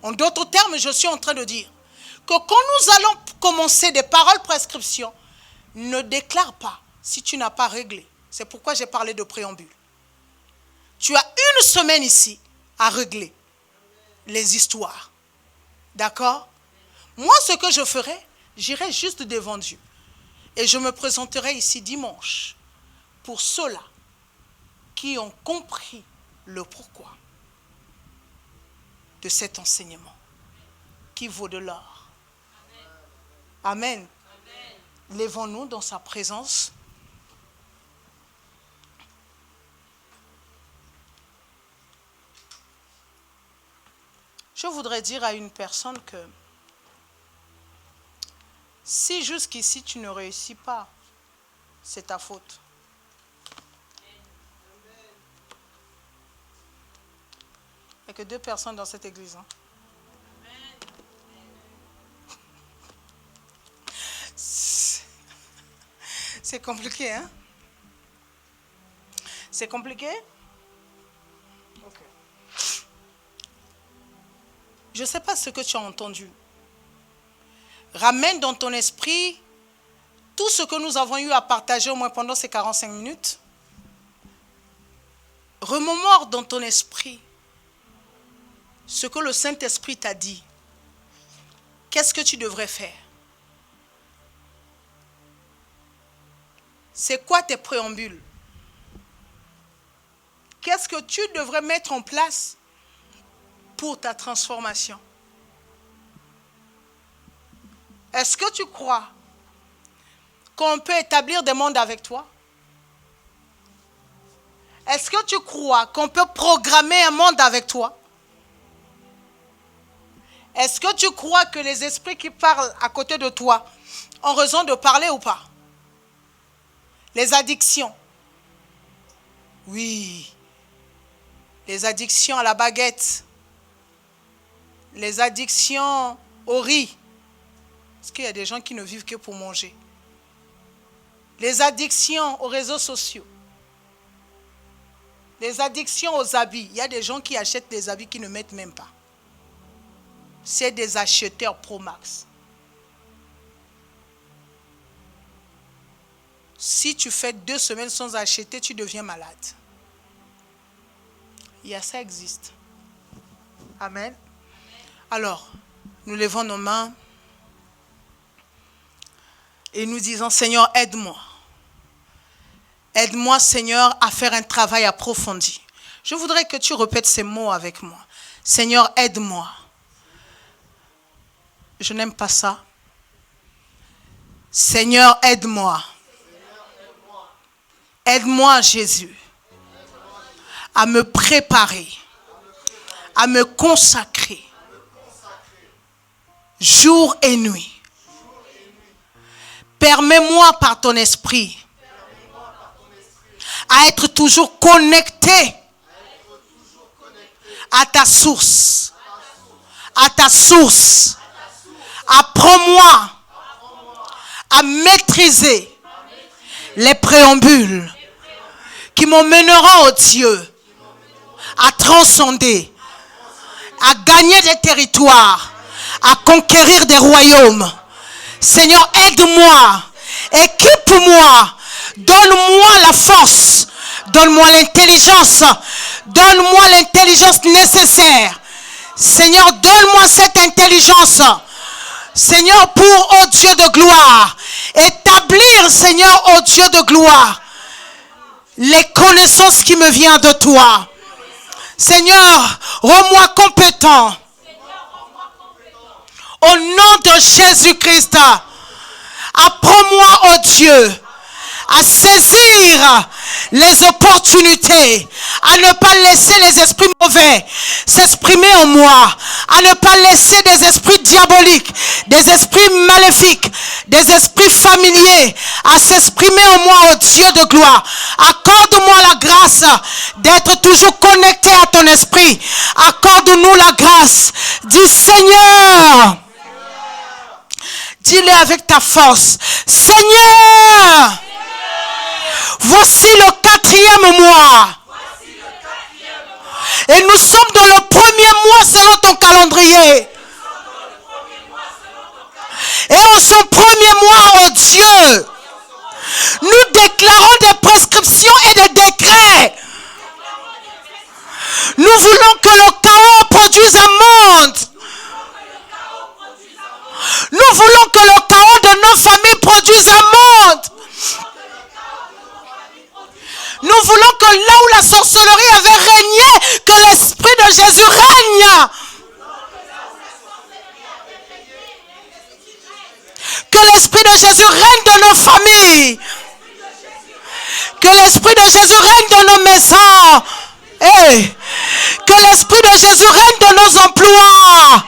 Speaker 1: En d'autres termes, je suis en train de dire que quand nous allons commencer des paroles prescriptions, ne déclare pas si tu n'as pas réglé. C'est pourquoi j'ai parlé de préambule. Tu as une semaine ici à régler les histoires. D'accord? Moi, ce que je ferai, j'irai juste devant Dieu. Et je me présenterai ici dimanche pour ceux-là qui ont compris le pourquoi de cet enseignement qui vaut de l'or. Amen. Amen. Lèvons-nous dans sa présence. Je voudrais dire à une personne que si jusqu'ici tu ne réussis pas, c'est ta faute. Il n'y a que 2 personnes dans cette église. Hein. C'est compliqué, hein? C'est compliqué? Ok. Je ne sais pas ce que tu as entendu. Ramène dans ton esprit tout ce que nous avons eu à partager au moins pendant ces 45 minutes. Remémore dans ton esprit ce que le Saint-Esprit t'a dit. Qu'est-ce que tu devrais faire? C'est quoi tes préambules? Qu'est-ce que tu devrais mettre en place pour ta transformation? Est-ce que tu crois qu'on peut établir des mondes avec toi? Est-ce que tu crois qu'on peut programmer un monde avec toi? Est-ce que tu crois que les esprits qui parlent à côté de toi ont raison de parler ou pas? Les addictions. Oui. Les addictions à la baguette. Les addictions au riz. Parce qu'il y a des gens qui ne vivent que pour manger. Les addictions aux réseaux sociaux. Les addictions aux habits. Il y a des gens qui achètent des habits qu'ils ne mettent même pas. C'est des acheteurs Pro Max. Si tu fais 2 semaines sans acheter, tu deviens malade. Ça existe. Amen. Alors, nous levons nos mains et nous disons, Seigneur, aide-moi. Aide-moi, Seigneur, à faire un travail approfondi. Je voudrais que tu répètes ces mots avec moi. Seigneur, aide-moi. Je n'aime pas ça. Seigneur, aide-moi. Aide-moi, Jésus, à me préparer, à me consacrer, jour et nuit. Permets-moi par ton esprit à être toujours connecté à ta source. À ta source. Apprends-moi à maîtriser les préambules qui m'emmèneront au Dieu, à transcender, à gagner des territoires, à conquérir des royaumes. Seigneur, aide-moi, équipe-moi, donne-moi la force, donne-moi l'intelligence nécessaire. Seigneur, donne-moi cette intelligence. Seigneur, pour, ô Dieu de gloire, établir, Seigneur, ô Dieu de gloire, les connaissances qui me viennent de toi. Seigneur, rends-moi compétent. Au nom de Jésus-Christ, apprends-moi, ô Dieu, à saisir les opportunités, à ne pas laisser les esprits mauvais s'exprimer en moi, à ne pas laisser des esprits diaboliques, des esprits maléfiques, des esprits familiers à s'exprimer en moi, ô Dieu de gloire. Accorde-moi la grâce d'être toujours connecté à ton esprit. Accorde-nous la grâce. Dis Seigneur, dis-le avec ta force. Seigneur, Voici le 4e mois. Et nous sommes dans le 1er mois selon ton calendrier. Et en ce 1er mois, oh Dieu, nous déclarons des prescriptions et des décrets. Nous voulons que le chaos produise un monde. Nous voulons que le chaos de nos familles produise un monde. Nous voulons que là où la sorcellerie avait régné, que l'Esprit de Jésus règne. Que l'Esprit de Jésus règne dans nos familles. Que l'Esprit de Jésus règne dans nos maisons. Hey. Que l'Esprit de Jésus règne dans nos emplois.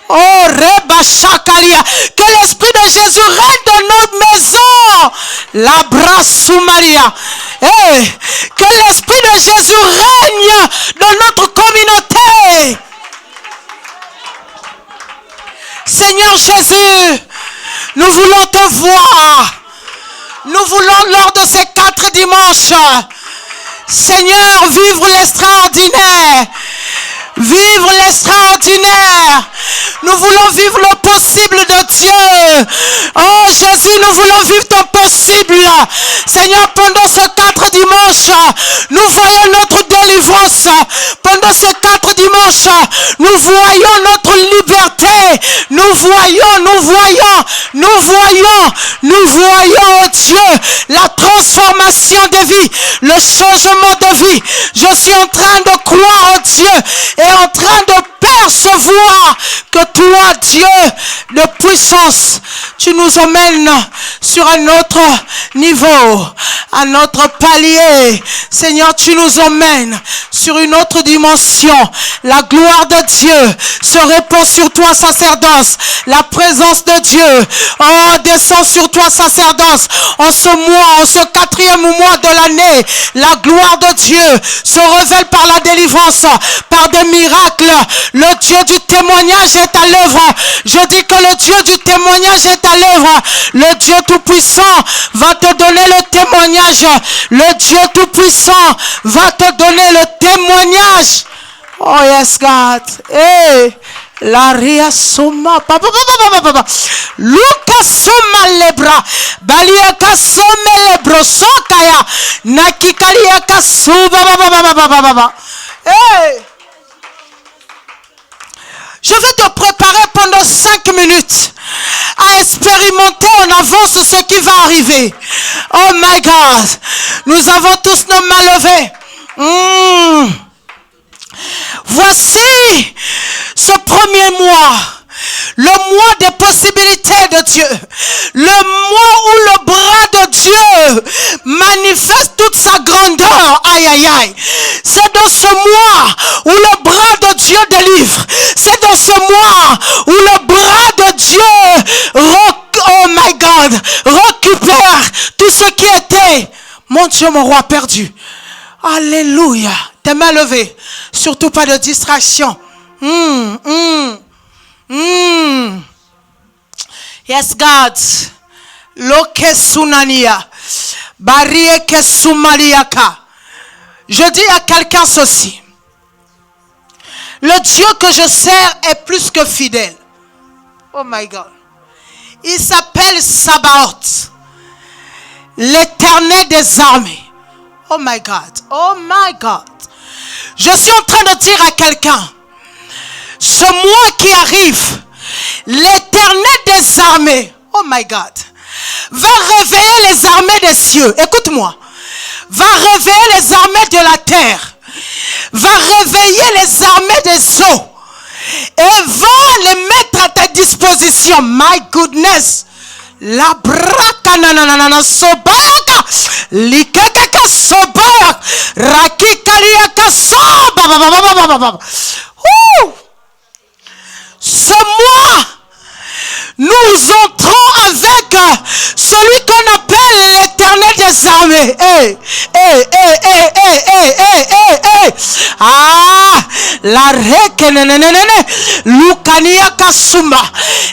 Speaker 1: Oh, Reba Chakalia. Que l'Esprit de Jésus règne dans notre maison. La Brassou Maria. Hey. Que l'Esprit de Jésus règne dans notre communauté. Seigneur Jésus, nous voulons te voir. Nous voulons lors de ces 4 dimanches, Seigneur, vivre l'extraordinaire. Vivre l'extraordinaire. Nous voulons vivre le possible de Dieu. Oh Jésus, nous voulons vivre ton possible. Seigneur, pendant ces 4 dimanches, nous voyons notre délivrance. Pendant ces 4 dimanches, nous voyons notre liberté. Nous voyons, oh Dieu, la transformation de vie, le changement de vie. Je suis en train de croire en Dieu et en train de percevoir que toi, Dieu de puissance, tu nous emmènes sur un autre niveau, un autre palier. Seigneur, tu nous emmènes sur une autre dimension. La gloire de Dieu se répand sur toi, sacerdoce. La présence de Dieu, oh, descend sur toi, sacerdoce. En ce mois, en ce 4e mois de l'année, la gloire de Dieu se révèle par la délivrance, par des miracles. Le Dieu du témoignage est à l'œuvre. Je dis que le Dieu du témoignage est à l'œuvre. Le Dieu Tout-Puissant va te donner le témoignage. Le Dieu Tout-Puissant va te donner le témoignage. Oh yes, God. Hey. La ria soma papa Luka soma lebra balia kasome lebro sokaya nakikalia kasuba baba. Hey. Je vais te préparer pendant 5 minutes à expérimenter en avance ce qui va arriver. Oh my God. Nous avons tous nos mains levées. Voici ce 1er mois. Le mois des possibilités de Dieu. Le mois où le bras de Dieu manifeste toute sa grandeur. Aïe, aïe, aïe. C'est dans ce mois où le bras de Dieu délivre. C'est dans ce mois où le bras de Dieu, oh my God, récupère tout ce qui était, mon Dieu, mon roi, perdu. Alléluia. Tes mains levées. Surtout pas de distraction. Yes, God. Loke sunania. Barie ke sumaliaka. Je dis à quelqu'un ceci. Le Dieu que je sers est plus que fidèle. Oh my God. Il s'appelle Sabaoth. L'Éternel des armées. Oh my God. Oh my God. Je suis en train de dire à quelqu'un. Ce mois qui arrive, l'Éternel des armées, oh my God, va réveiller les armées des cieux. Écoute-moi. Va réveiller les armées de la terre. Va réveiller les armées des eaux. Et va les mettre à ta disposition. My goodness. La braka nanana sobaka. Likaka sobaka. Rakikaliaka soba. Ce mois, nous entrons avec celui qu'on appelle l'Éternel des armées. Ah, La rekenenenene. Lukania kasuma.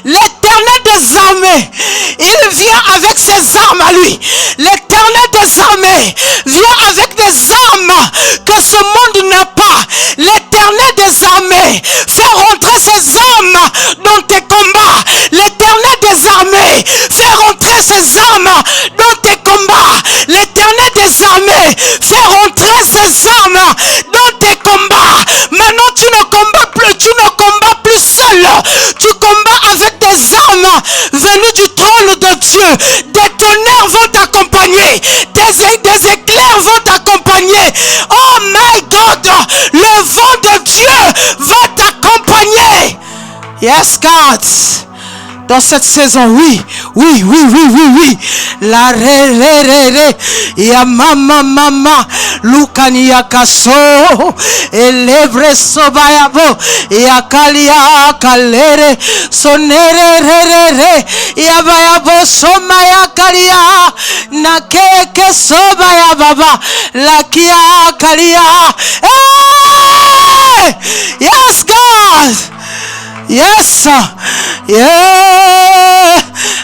Speaker 1: L'Éternel des armées, il vient avec ses armes à lui. L'Éternel des armées vient avec des armes que ce monde n'a pas. L'Éternel des armées fait rentrer ses armes dans tes combats. L'Éternel des armées fait rentrer ses armes dans tes combats. L'Éternel des armées fait rentrer ses armes dans tes combats. Maintenant tu ne combats plus seul. Tu combats avec des armes venues du trône de Dieu. Des tonnerres vont t'accompagner. Des éclairs vont t'accompagner. Oh my God, le vent de Dieu va t'accompagner. Yes, God. Dans cette saison, oui. La re. Ya mama. Lukania kaso. Elebre sobayabo. Ya kalia kalere. Sonere re. Ya bayabo somaya kalia. Nakeke sobaya baba. Lakia kalia. Hey! Yes, God. Yes, yeah.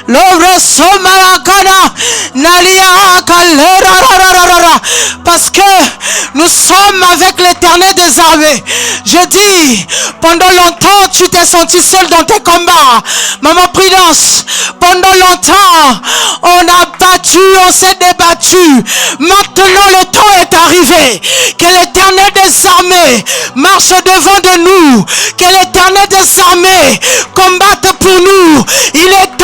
Speaker 1: L'ouvre somayakana nalia kalera. Parce que nous sommes avec l'Éternel des armées. Je dis, pendant longtemps tu t'es senti seul dans tes combats. Maman Prudence, pendant longtemps on a battu, on s'est débattu. Maintenant le temps est arrivé. Que l'Éternel des armées marche devant de nous. Que l'Éternel des armées combatte pour nous. Il est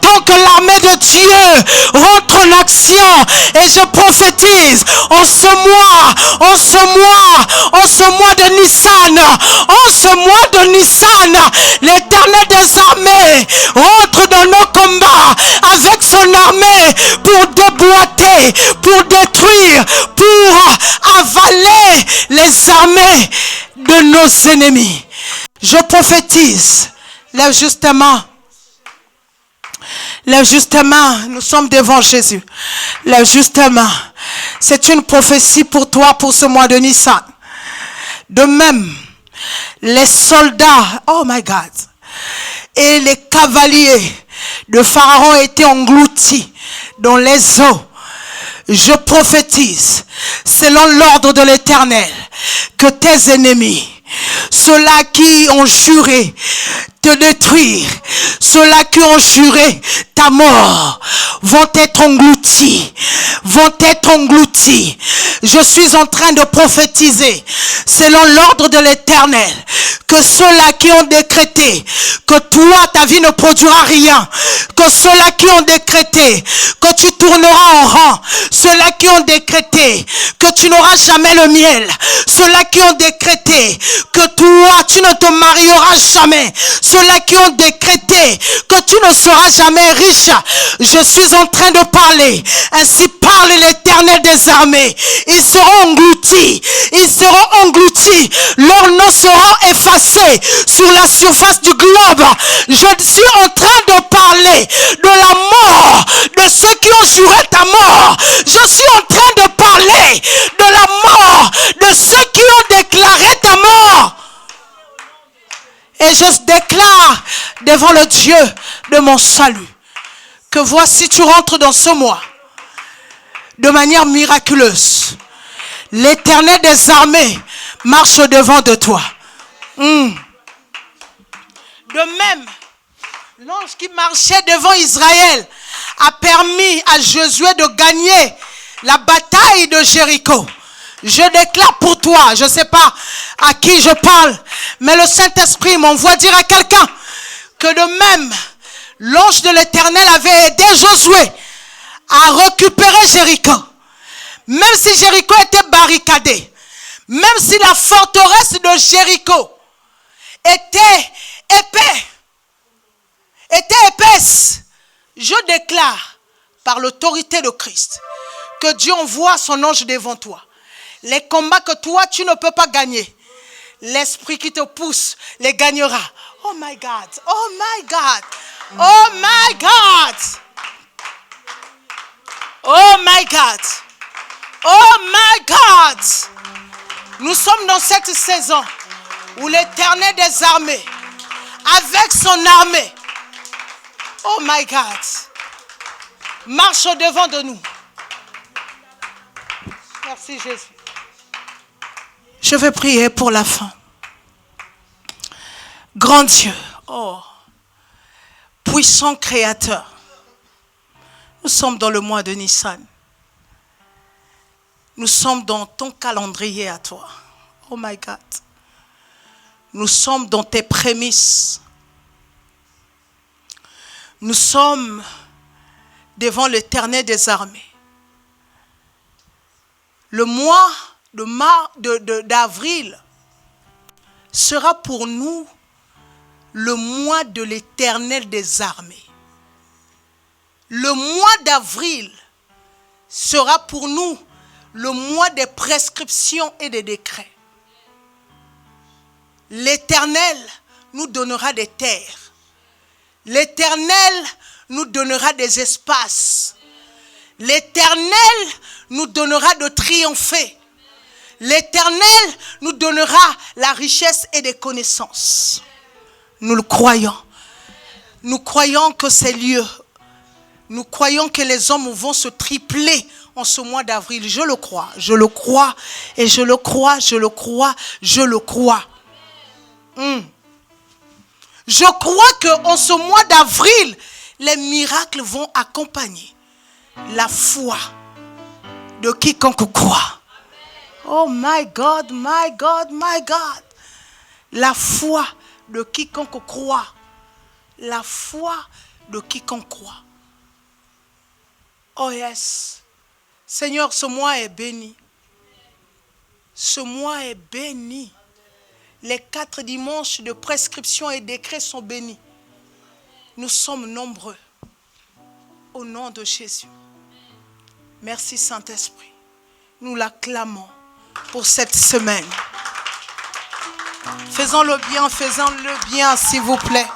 Speaker 1: temps que l'armée de Dieu rentre en action. Et je prophétise en ce mois de Nissan, l'Éternel des armées rentre dans nos combats avec son armée pour déboîter, pour détruire, pour avaler les armées de nos ennemis. Je prophétise, lève justement, nous sommes devant Jésus. Lève justement, c'est une prophétie pour toi pour ce mois de Nissan. De même, les soldats, oh my God, et les cavaliers de Pharaon étaient engloutis dans les eaux. Je prophétise, selon l'ordre de l'Éternel, que tes ennemis, ceux-là qui ont juré te détruire, ceux-là qui ont juré ta mort, vont être engloutis. Je suis en train de prophétiser, selon l'ordre de l'Éternel, que ceux-là qui ont décrété que toi, ta vie ne produira rien, que ceux-là qui ont décrété que tu tourneras en rang, ceux-là qui ont décrété que tu n'auras jamais le miel, ceux-là qui ont décrété que toi, tu ne te marieras jamais, ceux-là qui ont décrété que tu ne seras jamais riche, je suis en train de parler. Ainsi parle l'Éternel des armées. Ils seront engloutis. Leurs noms seront effacés sur la surface du globe. Je suis en train de parler de la mort de ceux qui ont juré ta mort. Je suis en train de parler de la mort de ceux qui ont déclaré ta mort. Et je déclare devant le Dieu de mon salut que voici tu rentres dans ce mois de manière miraculeuse. L'Éternel des armées marche devant de toi. De même, l'ange qui marchait devant Israël a permis à Josué de gagner la bataille de Jéricho. Je déclare pour toi, je ne sais pas à qui je parle, mais le Saint-Esprit m'envoie dire à quelqu'un que de même, l'ange de l'Éternel avait aidé Josué à récupérer Jéricho. Même si Jéricho était barricadé, même si la forteresse de Jéricho était épaisse, je déclare par l'autorité de Christ que Dieu envoie son ange devant toi. Les combats que toi, tu ne peux pas gagner, l'esprit qui te pousse les gagnera. Oh my God, oh my God, oh my God, oh my God, oh my God. Nous sommes dans cette saison où l'Éternel des armées, avec son armée, oh my God, marche au-devant de nous. Merci Jésus. Je vais prier pour la fin. Grand Dieu, oh, puissant Créateur, nous sommes dans le mois de Nissan. Nous sommes dans ton calendrier à toi. Oh my God. Nous sommes dans tes prémices. Nous sommes devant l'Éternel des armées. Le mois d'avril sera pour nous le mois de l'Éternel des armées. Le mois d'avril sera pour nous le mois des prescriptions et des décrets. L'Éternel nous donnera des terres. L'Éternel nous donnera des espaces. L'Éternel nous donnera de triompher. L'Éternel nous donnera la richesse et des connaissances. Nous le croyons. Nous croyons que c'est lieu. Nous croyons que les hommes vont se tripler en ce mois d'avril. Je le crois. Je le crois. Et je le crois. Je le crois. Je le crois. Je crois qu'en ce mois d'avril, les miracles vont accompagner la foi de quiconque croit. Oh my God, my God, my God. La foi de quiconque croit. La foi de quiconque croit. Oh yes. Seigneur, ce mois est béni. Ce mois est béni. Les 4 dimanches de prescription et décrets sont bénis. Nous sommes nombreux. Au nom de Jésus. Merci Saint-Esprit. Nous l'acclamons pour cette semaine. Faisons-le bien, s'il vous plaît.